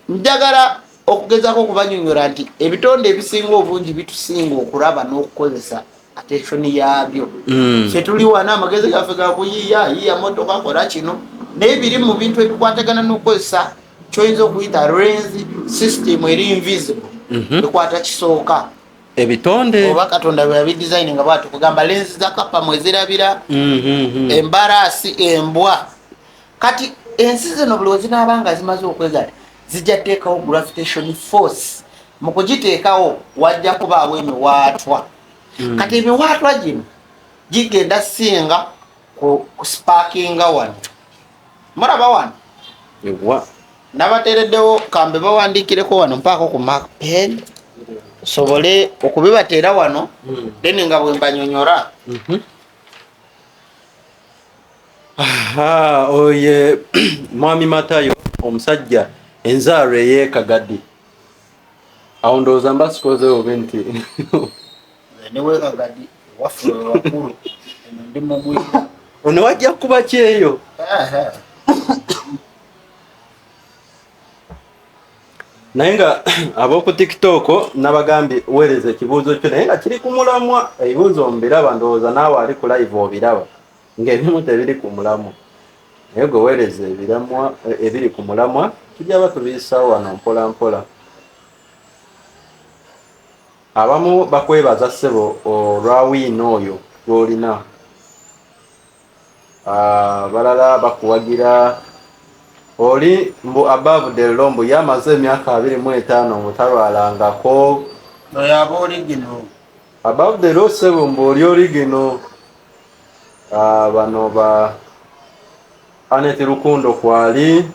A: njagala okugezaako okubanyonyola nti ebitonde ebisinga obungi bitusinga okulaba n'okukozesa attention yaabyo ffe tuli wana amagezi gaffe gakuyiiya motoka kola kino naye biri mu bintu ebikwatagana n'okukozesa kyoyinza okuyita lens system eri invisible bikwata kisooka
C: ebitonde
A: oba katonda bwe yabidesign nga bwatu kugamba lenzi za kapa mwezirabira embarasi embwa kati ensi zino buli wezinaabanga zimaze okwegala zijja teekawo gravitation force mu kugiteekawo wajja kubaawo emiwaatwa kati emiwaatwa gino gigenda singa ku sparkinga wano muraba wano nabateereddewo kambe bawandiikireko wano mpaako ku mark pen sobole okubibateera wano then nga bwe mbanyonyora
C: oye mwami Matayo omusajja enzaalo ey'Ekagaddi awo ndowooza mbasikozeewo be nti
A: newekagadi waffe wakulu ndi mugwira
C: ono wajja kuba kyeyo naye nga ab'oku tiktok nabagambye weereza ekibuuzo kyo naye nga kiri ku mulamwa ebibuuzo mbiraba ndowooza naawe ali ku live obiraba ng'ebimu tebiri ku mulamwa naye gwe weereza ebiramwa ebiri ku mulamwa tujaba tubiisawo wano mpola mpola abamu bakwebaza ssebo olwa wiino oyo gw'olina balala bakuwagira oli mbu above the lombo yamaze emyaka 25 mutalwalangako
A: oyaba oligino
C: above the law ssebo mbu oli oligino bano ba Anet Lukundo kwali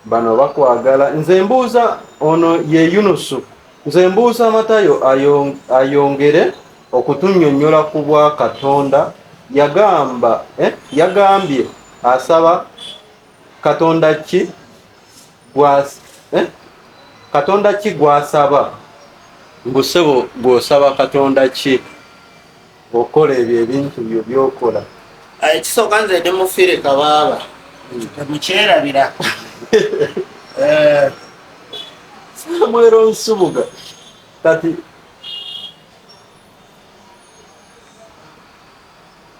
C: bano bakwagala nze mbuuza ono ye Yunusu nze mbuuza Matayo ayongere okutunnyonnyola ku bwa Katonda yagambye asaba Katonda ki Katonda ki gwasaba mbusebo gwosaba Katonda ki okola ebyo ebintu byo byokola
A: ekisooka nze ndi mufiire kabaaba temukyerabira
C: Samuel Nsubuga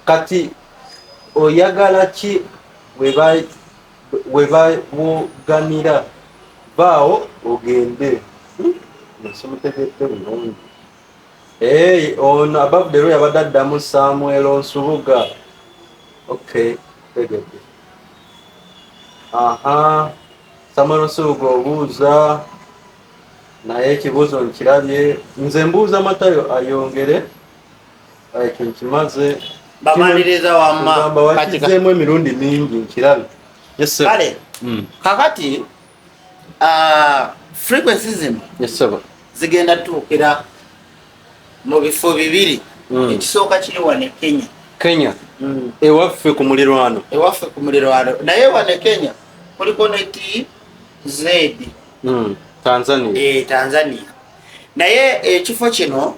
C: kati oyagala ki webabuganira baawo ogende nasimutegedde bulungi ono abavudero yabadde addamu Samuel Nsubuga okay tegedde Samuel Nsubuga obuuza naye ekibuuzo nkirabye nze mbuuza Matayo ayongere ekyo nkimaze
A: bamaliriza wamma
C: wakizeemu emirundi mingi nkirabye
A: kale kakati frequencies zino zigenda tuukira mu bifo bibiri ekisooka kiri wane Kenya
C: ewaffe ku mulirwano
A: naye wane Kenya kuliko ne TZ Tanzania naye ekifo kino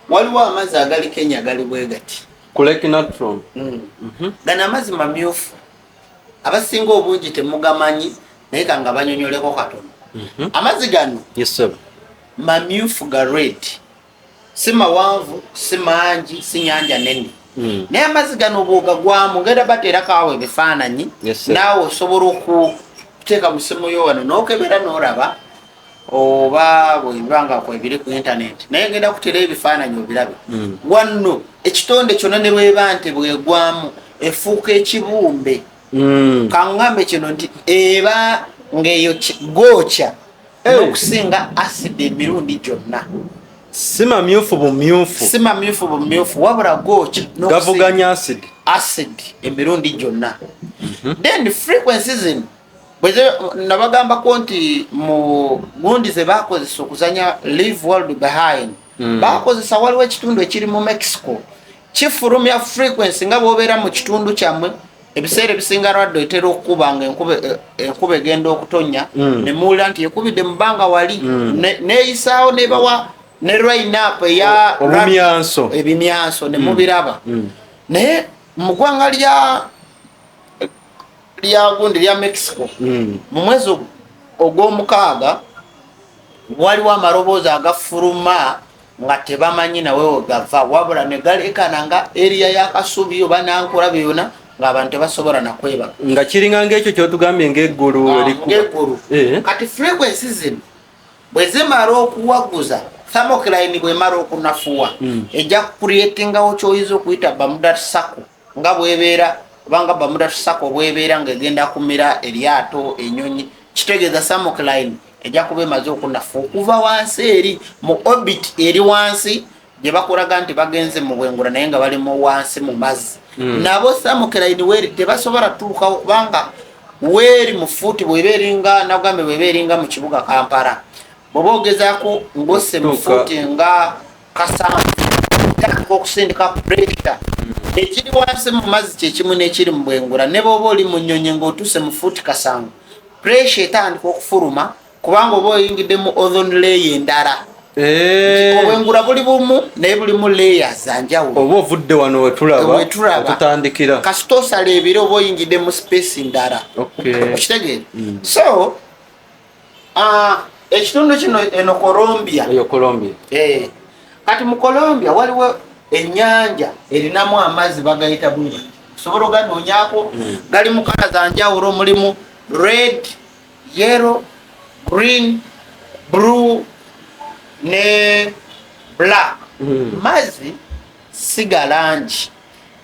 A: waliwo amazzi agali Kenya gali bwe gati gano amazzi mamyufu abasinga obungi temugamanyi naye kanga banyonyoleko katono amazzi gano mamyufu ga red si mawanvu si mangi si nyanja nene naye amazzi gano bwogagwamu ngenda bateerako awo ebifaananyi naawe osobola okuteeka mu simu yo wano n'okebera n'oraba oba bwebanga kwebiri ku internet naye ngenda kuteera ebifaananyi obirabe wanno ekitonde kyonna ne bweba nti bwegwamu efuuka ekibumbe kaŋŋambe kino nti eba ng'eyo gookya n'okusinga asidi emirundi gyonna
C: si mamyufu
A: bumyufu wabula gookya
C: gavuganya
A: acid emirundi gyonna then frequency zino nabagambako nti mu gundi ze bakozesa okuzanya Live World Behind bakozesa waliwo ekitundu ekiri mu Mexico kifulumya frequency nga bwobeera mu kitundu kyammwe ebiseera ebisinga lwadde etera okukuba nga enkuba egenda okutonya ne muwulira nti ekubidde mu bbanga wali neeyisaawo nebawa ne line-up eya ebimyanso ne mubiraba naye mu ggwanga lya gundi lya Mexico mu mwezi ogw'omukaaga waliwo amaloboozi agafuluma nga tebamanyi nawe wegava wabula ne galekana nga eriya y'akasubi oba nankula byonna ng'abantu tebasobola nakwebaga
C: nga kiringa ng'ekyo kyotugambye ng'eggulu
A: kati frequency zino bwe zimala okuwaguza thermocline bwemala okunafuwa ejja kucreatingawo kyoyinza okuyita Bermuda Circle nga bwebeera kubanga Bermuda Circle bwebeera ng'egenda kumira eryato enyonyi kitegeeza thermocline ejja kuba emaze okunafu okuva wansi eri mu orbit eri wansi gye bakulaga nti bagenze mu bwengula naye nga bali mu wansi mu mazzi nabo Samukeraini weeri tebasobola tuukawo kubanga weeri mu fuuti bw'eba eringa nagambe bw'eba eringa mu kibuga Kampala bw'oba ogezaako ng'osse mu fuuti nga kasanvu taka okusindika pressure ekiri wansi mu mazzi kyekimu n'ekiri mu bwengula ne bw'oba oli mu nnyonyi ng'otuuse mu fuuti kasanvu pressure etandika okufuluma kubanga oba oyingidde mu ozone layer endala obwengula buli bumu naye bulimu layers zanjawulo
C: oba ovudde wano wetulaba tutandikira
A: kasita osala ebire oba oyingidde mu space ndala okitegeera so ekitundu kino eno Colombia kati mu Colombia waliwo ennyanja erinamu amazzi bagayita buli osobola oganoonyako gali mu kala zanjawulo mulimu red yellow green blue ne black mazzi siga langi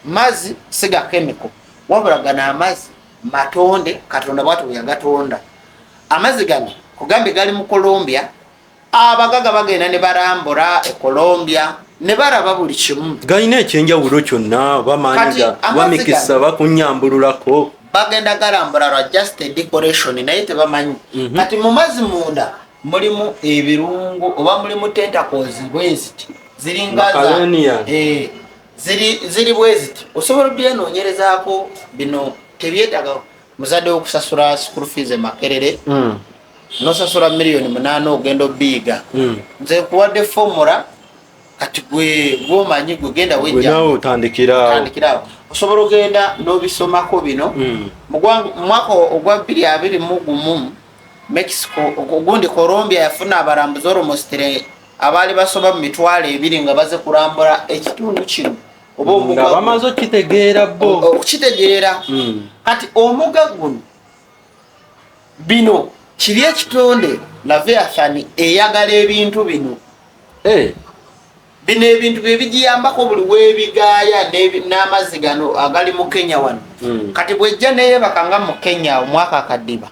A: mazzi siga chemical wabula gano amazzi matonde Katonda bwatu yagatonda amazzi gano kugambe gali mu Colombia abagaga bagenda ne barambula e Colombia ne baraba buli kimu
C: galina ekyenjawulo kyonna bamanyira bamikisa bakunyambululako
A: bagenda galambula lwa just a decoration naye tebamanyi kati mu mazzi munda mulimu ebirungo oba mulimu tentacles bweziti ziringaza ziri bweziti osobola byenoonyerezaako bino tebyetaga muzadde okusasula school fees Makerere nosasula $8,000,000 ogenda obiiga nze kuwadde formula kati gwomanyi gwegenda wejjatandikirawo osobola ogenda n'obisomako bino mu mwaka ogwa 2021 Mexico ogundi Colombia yafuna abalambuzi almost abaali basoma mu mitwalo 2 nga baze kulambula ekitundu kino oba
C: bamaze okitegeera bo
A: okitegeera kati omugga guno bino kiri ekitonde Leviathan eyagala ebintu bino bino ebintu bibigiyambako buli webigaaya n'amazzi gano agali mu Kenya wano kati bwejja neyebakanga mu Kenya omwaka akaddiba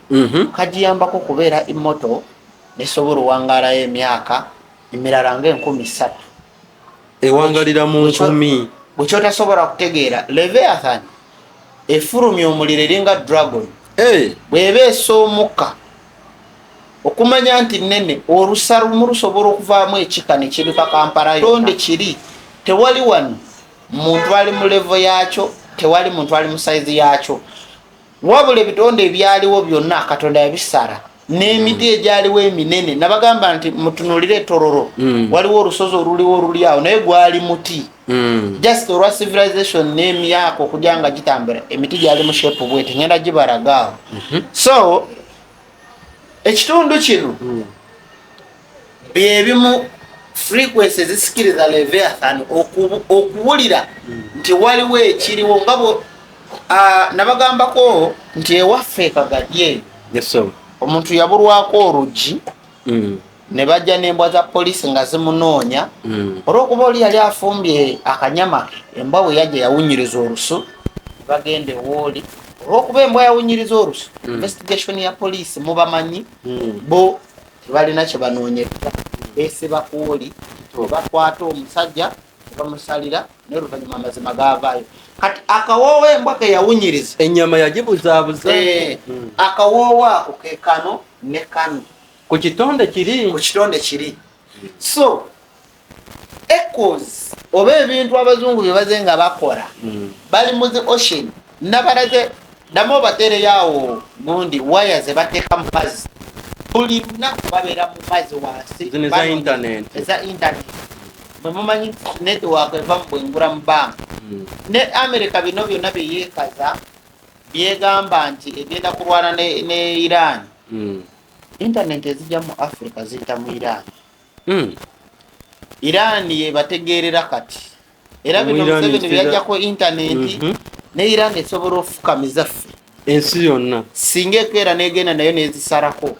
A: kagiyambako kubeera immoto nesobola owangalayo emyaka emirala nga 3,000
C: ewangalira mu 10
A: bwekyotasobola kutegeera Leviathan efulumya omuliro eringa dragon bw'eba esoomukka okumanya nti nene olusalumu lusobola okuvaamu ekika ne kirika Kampala tonde kiri tewali wano muntu ali mu level yakyo tewali muntu ali mu size yakyo wabula ebitonde ebyaliwo byonna Katonda yabisala n'emiti egyaliwo eminene nabagamba nti mutunulire Tororo waliwo olusozi oluliwo oluli awo naye gwali muti just olwa civilization n'emyaka okujja nga gitambula emiti gyali mu shape bwete ngenda gibalagaawo so ekitundu kino byebimu frequencies zisikiriza Leviathan okuwulira nti waliwo ekiriwo ngabo nabagambako nti ewaffe Kagadye omuntu yabulwako oluggi ne bajja n'embwa za poliisi nga zimunoonya olw'okuba oli yali afumbye akanyama embwa bwe yajja yawunyiriza olusu bagende wooli olw'okuba embwa yawunyiriza olusu investigation ya poliisi mubamanyi bo tebalina kye banoonyereza beesiba kuoli bakwata omusajja bamusalira naye oluvannyuma amazima gaavaayo kati akawoowo embwa ke yawunyiriza
C: ennyama yagibuzaabuza
A: akawoowo ako ke kano ne kano
C: ku kitonde kiri so echoes oba ebintu abazungu bye baze nga bakola bali mu the ocean nabalaze damo batereyawo gundi waya ze bateeka mu mazzi buli lunaku babeera mu mazzi wansi za internet mwe mumanyi network eva mu bwengula mu banka ne America bino byonna byeyeekaza byegamba nti egenda kulwana ne Iran internet ezijja mu Africa ziyita mu Iran Iran ye bategeerera kati era bino Museveni byajjako internet ne Iran esobola okufukamiza ffe ensi yonna
A: singa ekeera negenda nayo nezisalako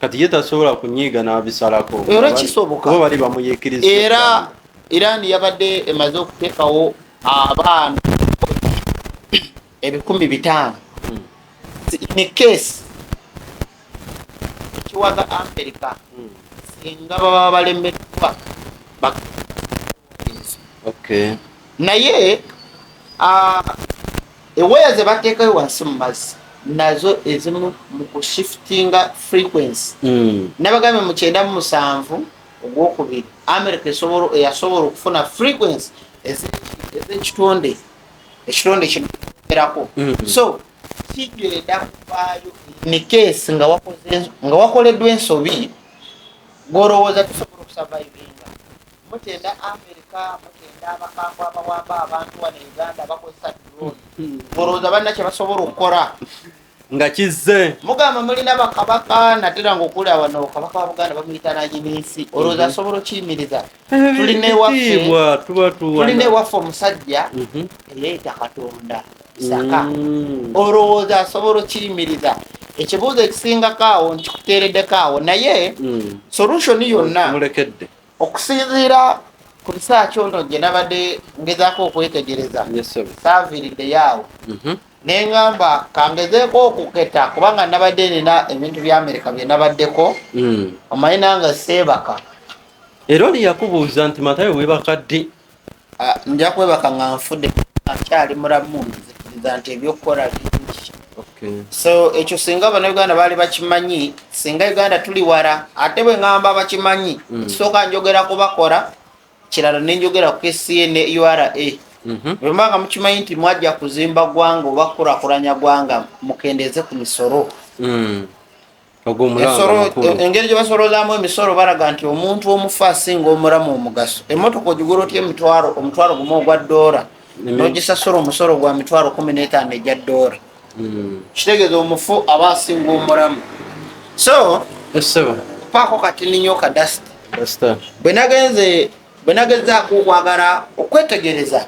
C: kati ye tasobola kunyiiga n'abisalako
A: era kisoboka
C: bo bali bamuyiikiriza
A: era Iran yabadde emaze okuteekawo abaana 500 in case tuwaga America singa baba balemeddwa naye eweya ze bateekayo wansi mu mazzi nazo ezimu mu kushiftinga frequency nabagambe mu 97 ogwokubiri America eyasobola okufuna frequency ez'ekitonde kinogerako so kigenda kuvaayo ne case nga wakoleddwa ensobi ng'olowooza tusobola okusurvivinga mutenda America mutenda abakambwe abawamba abantu wano Uganda bakozesa drone ng'olowooza balina kye basobola okukola
C: nga kizze
A: mugamba mulina bakabaka natera ng'okulya wano kabaka wa Buganda bamuyita Naginisi olowooza asobola okiyimiriza tulina ewaffe omusajja eyeeyita Katonda Saka olowooza asobola okiyimiriza ekibuuzo ekisingako awo nkikuteereddeko awo naye solution yonna
C: mulekedde
A: okusinziira ku risaaki ono gye nabadde ngezaako okwetegereza saaviiriddeyo awo neŋŋamba kangezeeko okuketa kubanga nabadde nina ebintu bya Amerika bye nabaddeko omanyi nange seebaka
C: era oli yakubuuza nti Matayo weebaka ddi
A: nja kwebaka nga nfudde nkyali mulamu nzikiriza nti ebyokukola bingi so ekyo singa Bannayuganda baali bakimanyi singa Uganda tuli wala ate bwe ŋŋamba bakimanyi kisooka njogera kubakola kirala nenjogera ku KCA ne URA bwembanga mukimanyi nti mwajja kuzimba gwanga oba kukulakulanya gwanga mukendeeze ku misolo engeri gye basolozaamu emisolo balaga nti omuntu omufu asinga omulamu omugaso emmotoka ogigula otya omutwalo gumu ogwa $, n'ogisasula omusolo gwa $15 egya $. Kitegeeza omufu aba asinga omulamu so paako katini nnyo ka dasiti bwe nagezaako okwagala okwetegereza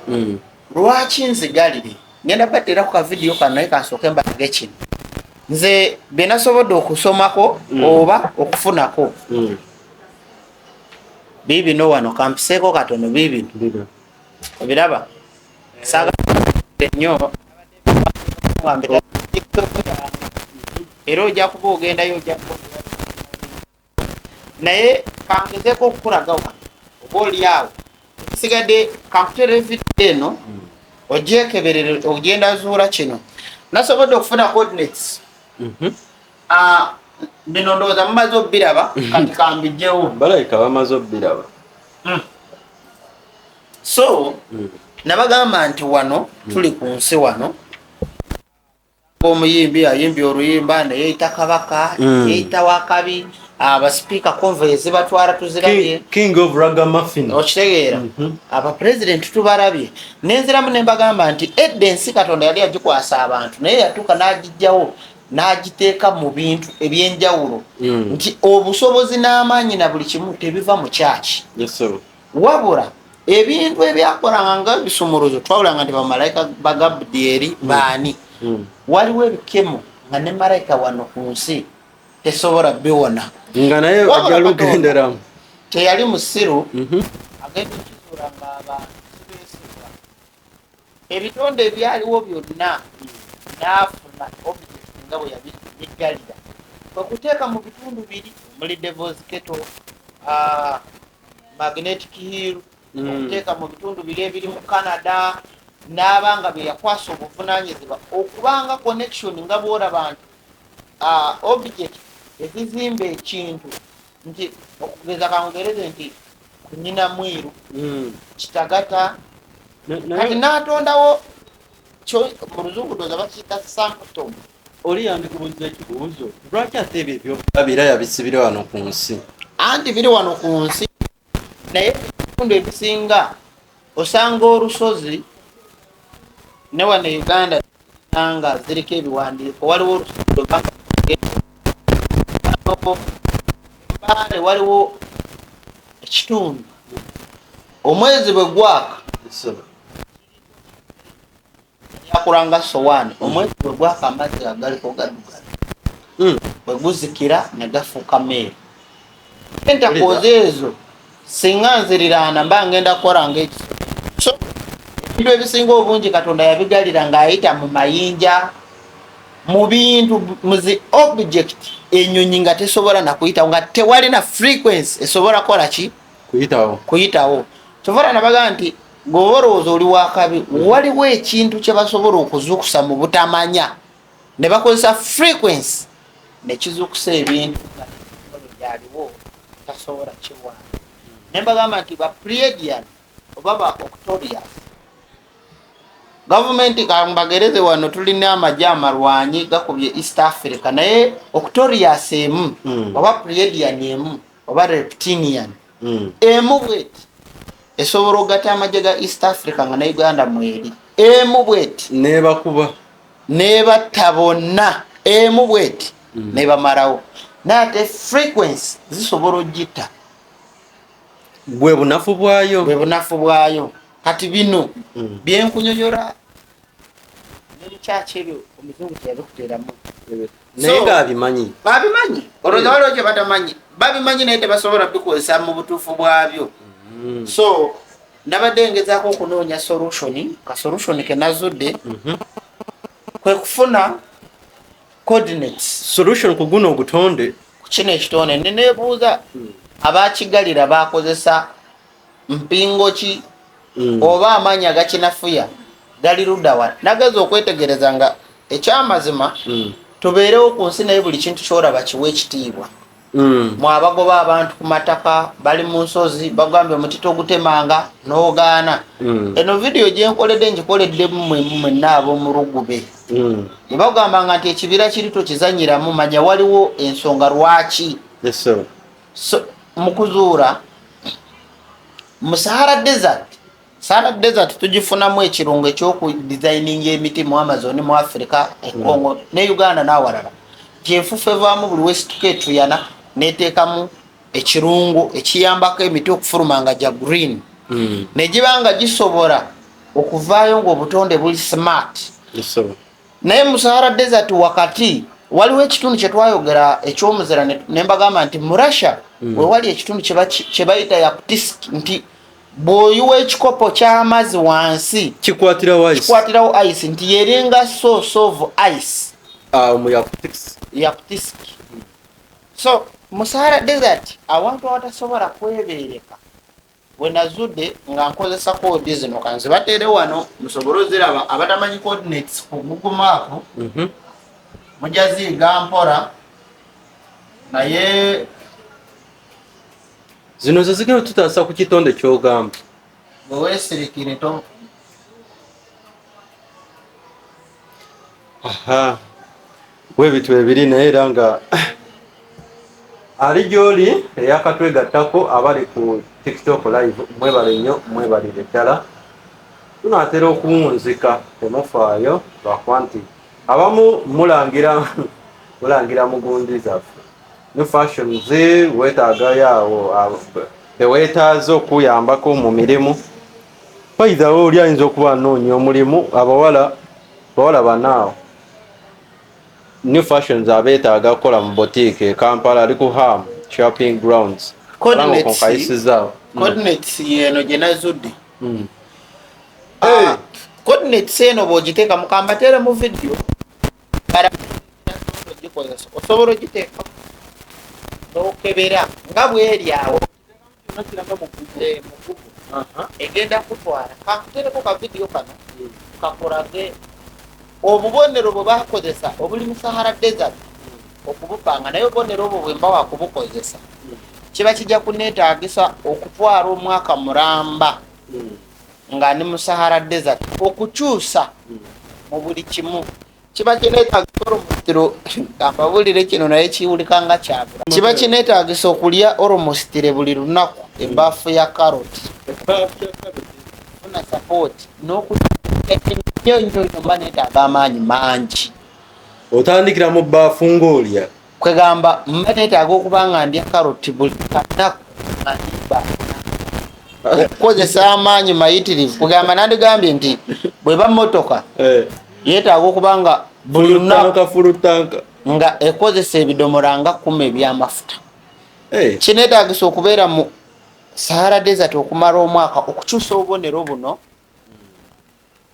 A: lwaki nzigalire ngenda bateera ku kavidiyo kano naye kansooke mbage kino nze bye nasobodde okusomako oba okufunako biibino wano kampiseeko katono biibino obiraba saaga nnyo era ojja kuba ogendayo ojja naye kangezeeko okukulaga wano oba oli awo sigadde kankutera evidiyo eno ogyekeberere ogenda zuula kino nasobodde okufuna coordinates bino ndowooza mumaze obbiraba kati kambijjewo
C: balayika bamaze obbiraba
A: so nabagamba nti wano tuli ku nsi wano omuyimbi ayimbi oluyimba neyeeyita kabaka yeeyita wakabi abasipiika convoy zibatwala tuzirabye
C: king of ragamuffin
A: okitegeera abapresident tubalabye nenziramu nembagamba nti edda ensi Katonda yali agikwasa abantu naye yatuuka n'agijjawo n'agiteeka mu bintu ebyenjawulo nti obusobozi n'amaanyi na buli kimu tebiva mu kyaki wabula ebintu ebyakolanga nga bisumuluzo twawulanga nti bamalayika bagabdieri baani waliwo ebikemo nga ne malayika wano ku nsi tesobola biwona
C: nga naye ajja lugenderamu
A: teyali musiru agenda okuzuula nga abantu sibeesiga ebitonde ebyaliwo byonna n'afuna object nga bwe yabigalira okuteeka mu bitundu biri omuli Devil's Kettle Magnetic Hill okuteeka mu bitundu biri ebiri mu Canada n'abanga bye yakwasa obuvunaanyizibwa okubanga connection nga bw'olaba nti object ezizimba ekintu nti okugeza kangereze nti kunyina mwiru kitagata kati n'atondawo mu luzungu doza bakiyita sanctum
C: oli yandikubuuza ekibuuzo lwaki ate ebyo ebyobirabira yabisibire wano ku nsi
A: anti biri wano ku nsi naye ebitundu ebisinga osanga olusozi ne wano Uganda nga ziriko ebiwandiiko waliwo olusozi Mbale waliwo ekitundu omwezi bwe gwaka yakulanga sowaani omwezi bwe gwaka amazzi agaliko gaddugala bwe guzikira ne gafuuka meeri entakoze ezo singa nziriraana mba ngenda kukola ngaekiso ebintu ebisinga obungi Katonda yabigalira ng'ayita mu mayinja mu bintu muzi object enyonyi nga tesobola nakuyitawo nga tewali na frequency esobola kola ki kuyitawo kyovara nabaga nti goborooza oli wakabi waliwo ekintu kyebasobola okuzukusa mu butamanya ne bakozesa frequency nekizukusa ebintu byaliwo tasobola kiwaana nembagamba nti ba Pleiadian oba ba Octorius gavumenti kambagereze wano tulina amagye amalwanyi gakubye East Africa naye Octorius emu oba Pleiadian emu oba Reptilian emu bweti esobola ogata amagye ga East Africa nga ne Uganda mweri emu bweti nebatta bonna emu bweti nebamalawo nate frequency zisobola ogita
C: bwe bunafu bwayo kati bino byenkunyonyola nebikyakyo omuzungu kyabikuteeramu
A: naye ngaabimanyi olowooza waliwo kye batamanyi babimanyi naye tebasobola bikozesa mu butuufu bwabyo so nabadde ngezaako okunoonya solution kenazudde kwe kufuna coordinates
C: solution ku guno ogutonde
A: kino ekitonde neneebuuza abakigalira bakozesa mpingo ki oba amaanyi agakinafuya gali luddawa nageza okwetegereza nga ekyamazima tubeerewo ku nsi naye buli kintu kyolaba kiwa ekitiibwa mwabagoba abantu ku mataka bali mu nsozi bagambye omutito ogutemanga n'ogaana eno vidiyo gyenkoledde ngikoledde mwenna ab'omulugube ne bagambanga nti ekibira kiri tokizanyiramu manya waliwo ensonga lwaki mu kuzuula mu Sahara Desert tugifunamu ekirungo ekyokudesigninga emiti mu Amazon mu Africa ekongo ne Uganda n'awalala kyenfufu evaamu buli wesituketuyana neteekamu ekirungo ekiyambako emiti okufuluma nga gya green negibanga gisobola okuvaayo ng'obutonde buli smart naye mu Sahara Desert wakati waliwo ekitundu kyetwayogera ekyomuzira nembagamba nti mu Russia wewali ekitundu kyebayita yakutisk nti bw'oyiwa ekikopo ky'amazzi wansi kikwatirawo ice nti yeringa source of ice yakutisk so mu Sahara Desert awantu awatasobola kwebeereka wenazudde nga nkozesa koodi zino kanzibateere wano musobole oziraba abatamanyi coordinates ku Google Map mujaziiga mpola naye
C: zino ze zigenda tutaasa ku kitonde ky'ogamba
A: bwe weesirikire to
C: bwebitu ebiri naye era nga ali gy'oli eyakatwegattako abali ku TikTok live mwebale nnyo mwebalire ddala tunaatera okuwunzika temufaayo lwakuba nti abamu mulangira mugundi zaffe ne fashions weetaagayo awo teweetaaze okuyambako mu mirimu fayidawo oli ayinza okuba anoonya omulimu abawala banaawo new fashions abeetaaga kukola mu boutique Kampala ali ku Ham shopping grounds
A: coordinates yeno gyenazudde coordinates eno bwogiteeka mukambateere mu video osobola ogiteeka okebera nga bweri awo egenda kutwala kakutereko ka video kano kakolage obubonero bwe bakozesa obuli mu Sahara Desert okubupanga naye obubonero obwo bwe mba wakubukozesa kiba kijja kuneetaagisa okutwala omwaka mulamba nga ni mu Sahara Desert okukyusa mu buli kimu kiba kineetaagisa olomustiro amabulire kino naye kiwulika nga kyabula kiba kineetaagisa okulya olomustire buli lunaku ebaafu ya karoti funa support n'okunyonyo mba neetaaga amaanyi mangi
C: otandikira mu bbaafu ng'olya
A: kwegamba mba neetaaga okuba nga ndya karoti buli kanaku okukozesa amaanyi mayitirivu kugamba nandigambye nti bweba motoka yeetaaga okuba nga buli lunaku nga ekozesa ebidomola nga 10 ebyamafuta kineetaagisa okubeera mu Sahara Desert okumala omwaka okukyusa obubonero buno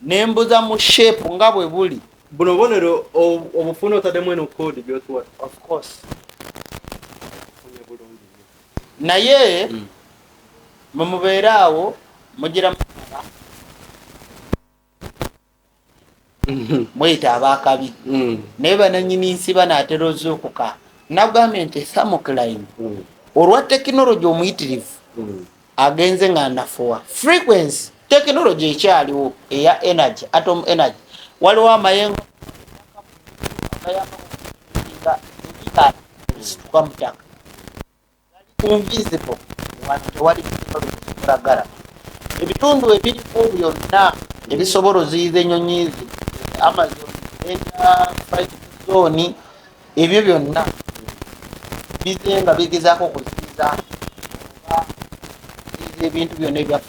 A: nembuza mu shape nga bwe buli
C: buno bonero obufuna otademu eno kodi byotuwa
A: of course naye mumubeeraawo mugira mwita abakabi naye bananyini nsi banaatera ozuukuka nagambye nti thermocline olwa tekinologi omuyitirivu agenze nga nafuwa frequency tekinologi ekyaliwo eya energy atom energy waliwo amayengo situka mutaka invisible tewali tekinologi ebitundu ebirimu byonna ebisobola oziyiza ennyonyizi Amazon zone ebyo byonna bizenga bigezaako okuziyiza ebintu byonna ebya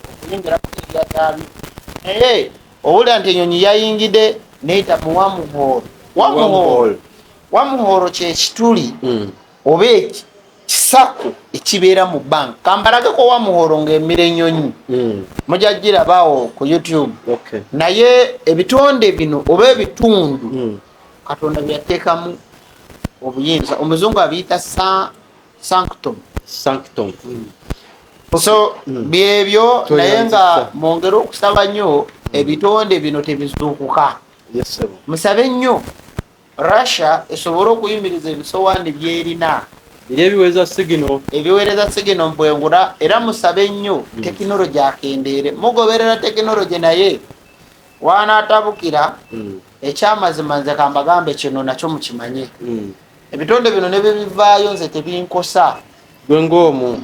A: okuyingira kubyatabi naye owulira nti ennyonyi yayingidde neyita mu wamuhoro kyekituli oba kisaku ekibeera mu bank kambalageko wamuhoro ng'emira ennyonyi mujagirabaawo ku YouTube naye ebitonde bino oba ebitundu katonda byateekamu obuyinza omuzungu abiyita sanctum so byebyo naye nga mwongere okusaba nnyo ebitonde bino tebizuukuka musabe nnyo Russia esobole okuyimiriza ebisowaani byerina ebiweereza sigino mbwengula era musabe nnyo tekinologi akendeere mugoberera tekinologi naye wanaatabukira ekyamazima nze kambagambe kino nakyo mukimanye ebitonde bino ne bibivaayo nze tebinkosa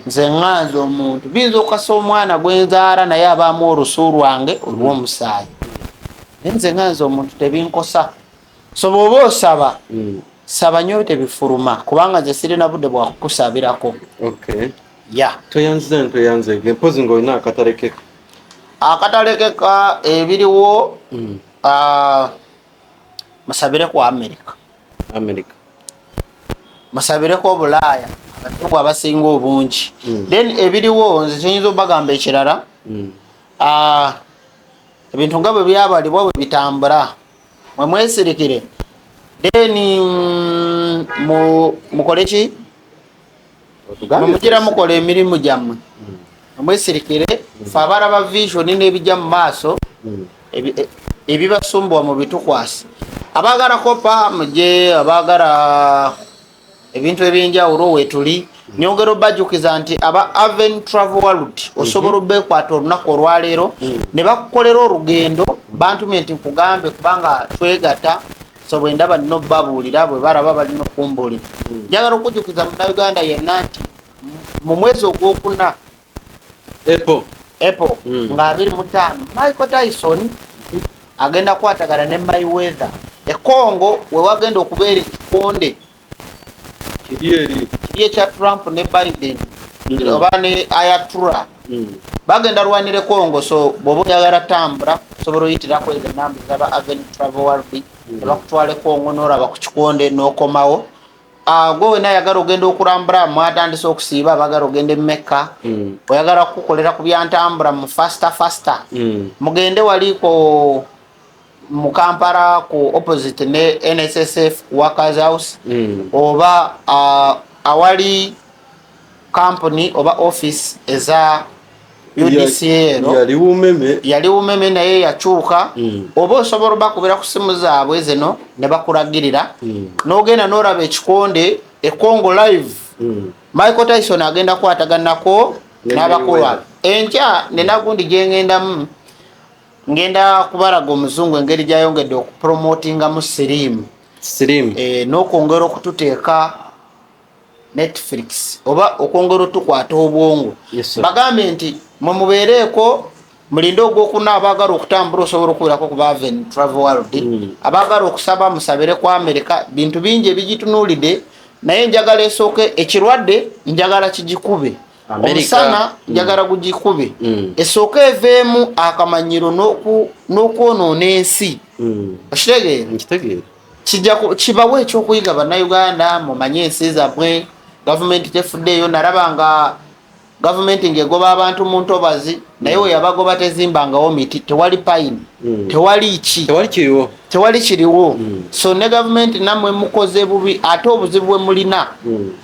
A: nze ŋŋanze omuntu biyinza okukasa omwana gwenzaala naye abaamu olusu lwange olw'omusaayi naye nze ŋŋanze omuntu tebinkosa so bw'oba osaba saba nnyo tebifuluma kubanga nze sirina budde bwakukusabirako
C: toyanze mpozi ng'olina
A: akatalekeka ebiriwo musabireko America musabireko Bulaaya abatungu abasinga obungi then ebiriwo nze kiyinza obagamba ekirala ebintu nga bwe byabalibwa bwe bitambula mwe mwesirikire then mukole ki mugira mukola emirimu gyammwe mwesirikire fe abalaba vision n'ebijja mu maaso ebibasumbwa mu bitukwasi abaagala kopa muje abaagala ebintu ebyenjawulo wetuli nyongero bajukiza nti aba Aven Travel World osobola obekwata olunaku olwaleero ne bakukolera olugendo bantumye nti nkugambe kubanga twegatta so bwe ndaba nno babuulira bwe baraba balina okumbuulira njagala okujukiza munnayuganda yenna nti mu mwezi ogwokuna April nga 25 Michael Tyson agenda kwatagana ne Mayweather Congo we wagenda okubeera ekikonde kiri ekya Trump ne Biden oba ne Ayatollah bagenda lwanire Congo so bw'oba oyagala tambula osobola oyitirako ezo ennamba z'aba Aven Travel World bakutwale Congo n'olaba ku kikonde n'okomawo gwe wena ayagala ogenda okulambula mwatandise okusiiba abagala ogenda Mecca oyagala kukolera ku byantambula mu faster mugende waliko mu Kampala ku opposite ne NSSF Workers House oba awali company oba office eza UDCL yali umeme naye yakyuka oba osobola bakubira ku simu zaabwe zino ne bakulagirira n'ogenda n'olaba ekikonde Congo live Michael Tyson agenda kwataganako n'abakola enkya nenagundi gyengendamu ngenda kubalaga omuzungu engeri gyayongedde okupromotinga mu sirimu n'okwongera okututeeka Netflix oba okwongera otukwata obwongo bagambe nti mumubeereko mulinde ogwokuna abaagala okutambula osobola okubeerako ku Aven Travel World abaagala okusaba musabire ku America bintu bingi ebigitunuulidde naye njagala esooke ekirwadde njagala kigikube omusana njagala gugikube esooke eveemu akamanyiro n'okwonoona ensi okitegeera kibawe ekyokuyiga bannayuganda mumanye ensi zammwe gavumenti tefuddeeyo nalaba nga gavumenti ng'egoba abantu mu ntobazi naye we yabagoba tezimbangawo miti, tewali payini, tewali tewali kiriwo. So ne gavumenti nammwe mukoze bubi, ate obuzibu bwe mulina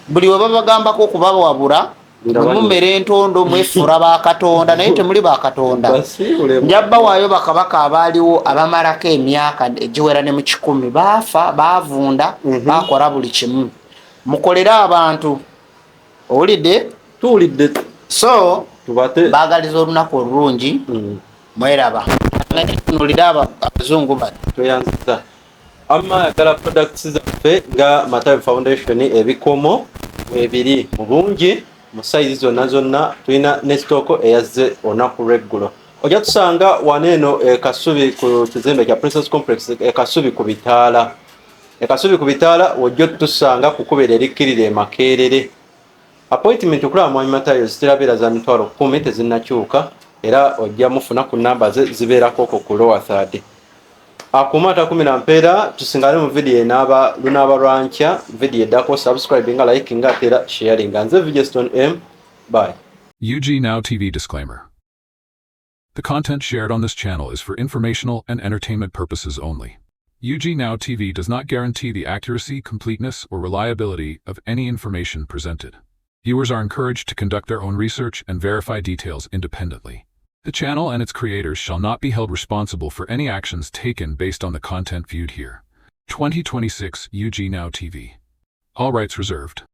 A: buli we babagambako okubabawabula bwe mumera entondo mwefuula bakatonda naye temuli bakatonda. Njabba waayo bakabaka abaaliwo abamalako emyaka egiwera ne mu 100 baafa baavunda bakola buli kimu. Mukolere abantu, owulidde?
C: Tuwulidde.
A: So baagaliza olunaku olulungi mweraba nulire abazungu bano
C: tweyanziza ayagala products zaffe nga Matayo Foundation ebikomo ebiri mu bungi mu size zonna tulina ne stock eyazze olunaku lw'eggulo. Ojja tusanga waneeno Kasubi ku kizimbe kya Princess Complex Kasubi ku bitaala. Kasubi ku bitaala ojja tusanga kukubira erikkirira Makerere. Appointment okulaba Mwami Matayo ziterabeera za mitwalo 10 tezinnakyuka era ojja mufuna ku namba ze zibeerako okwo ku lower third. Akumata 10 ampeera tusingale mu video lunaaba lwankya video eddako subscribe nga like nga atera sharing. Nze Vigestone M. Bye.
B: UG Now TV disclaimer. The content shared on this channel is for informational and entertainment purposes only. UG Now TV does not guarantee the accuracy, completeness, or reliability of any information presented. Viewers are encouraged to conduct their own research and verify details independently. The channel and its creators shall not be held responsible for any actions taken based on the content viewed here. 2026 UG Now TV. All rights reserved.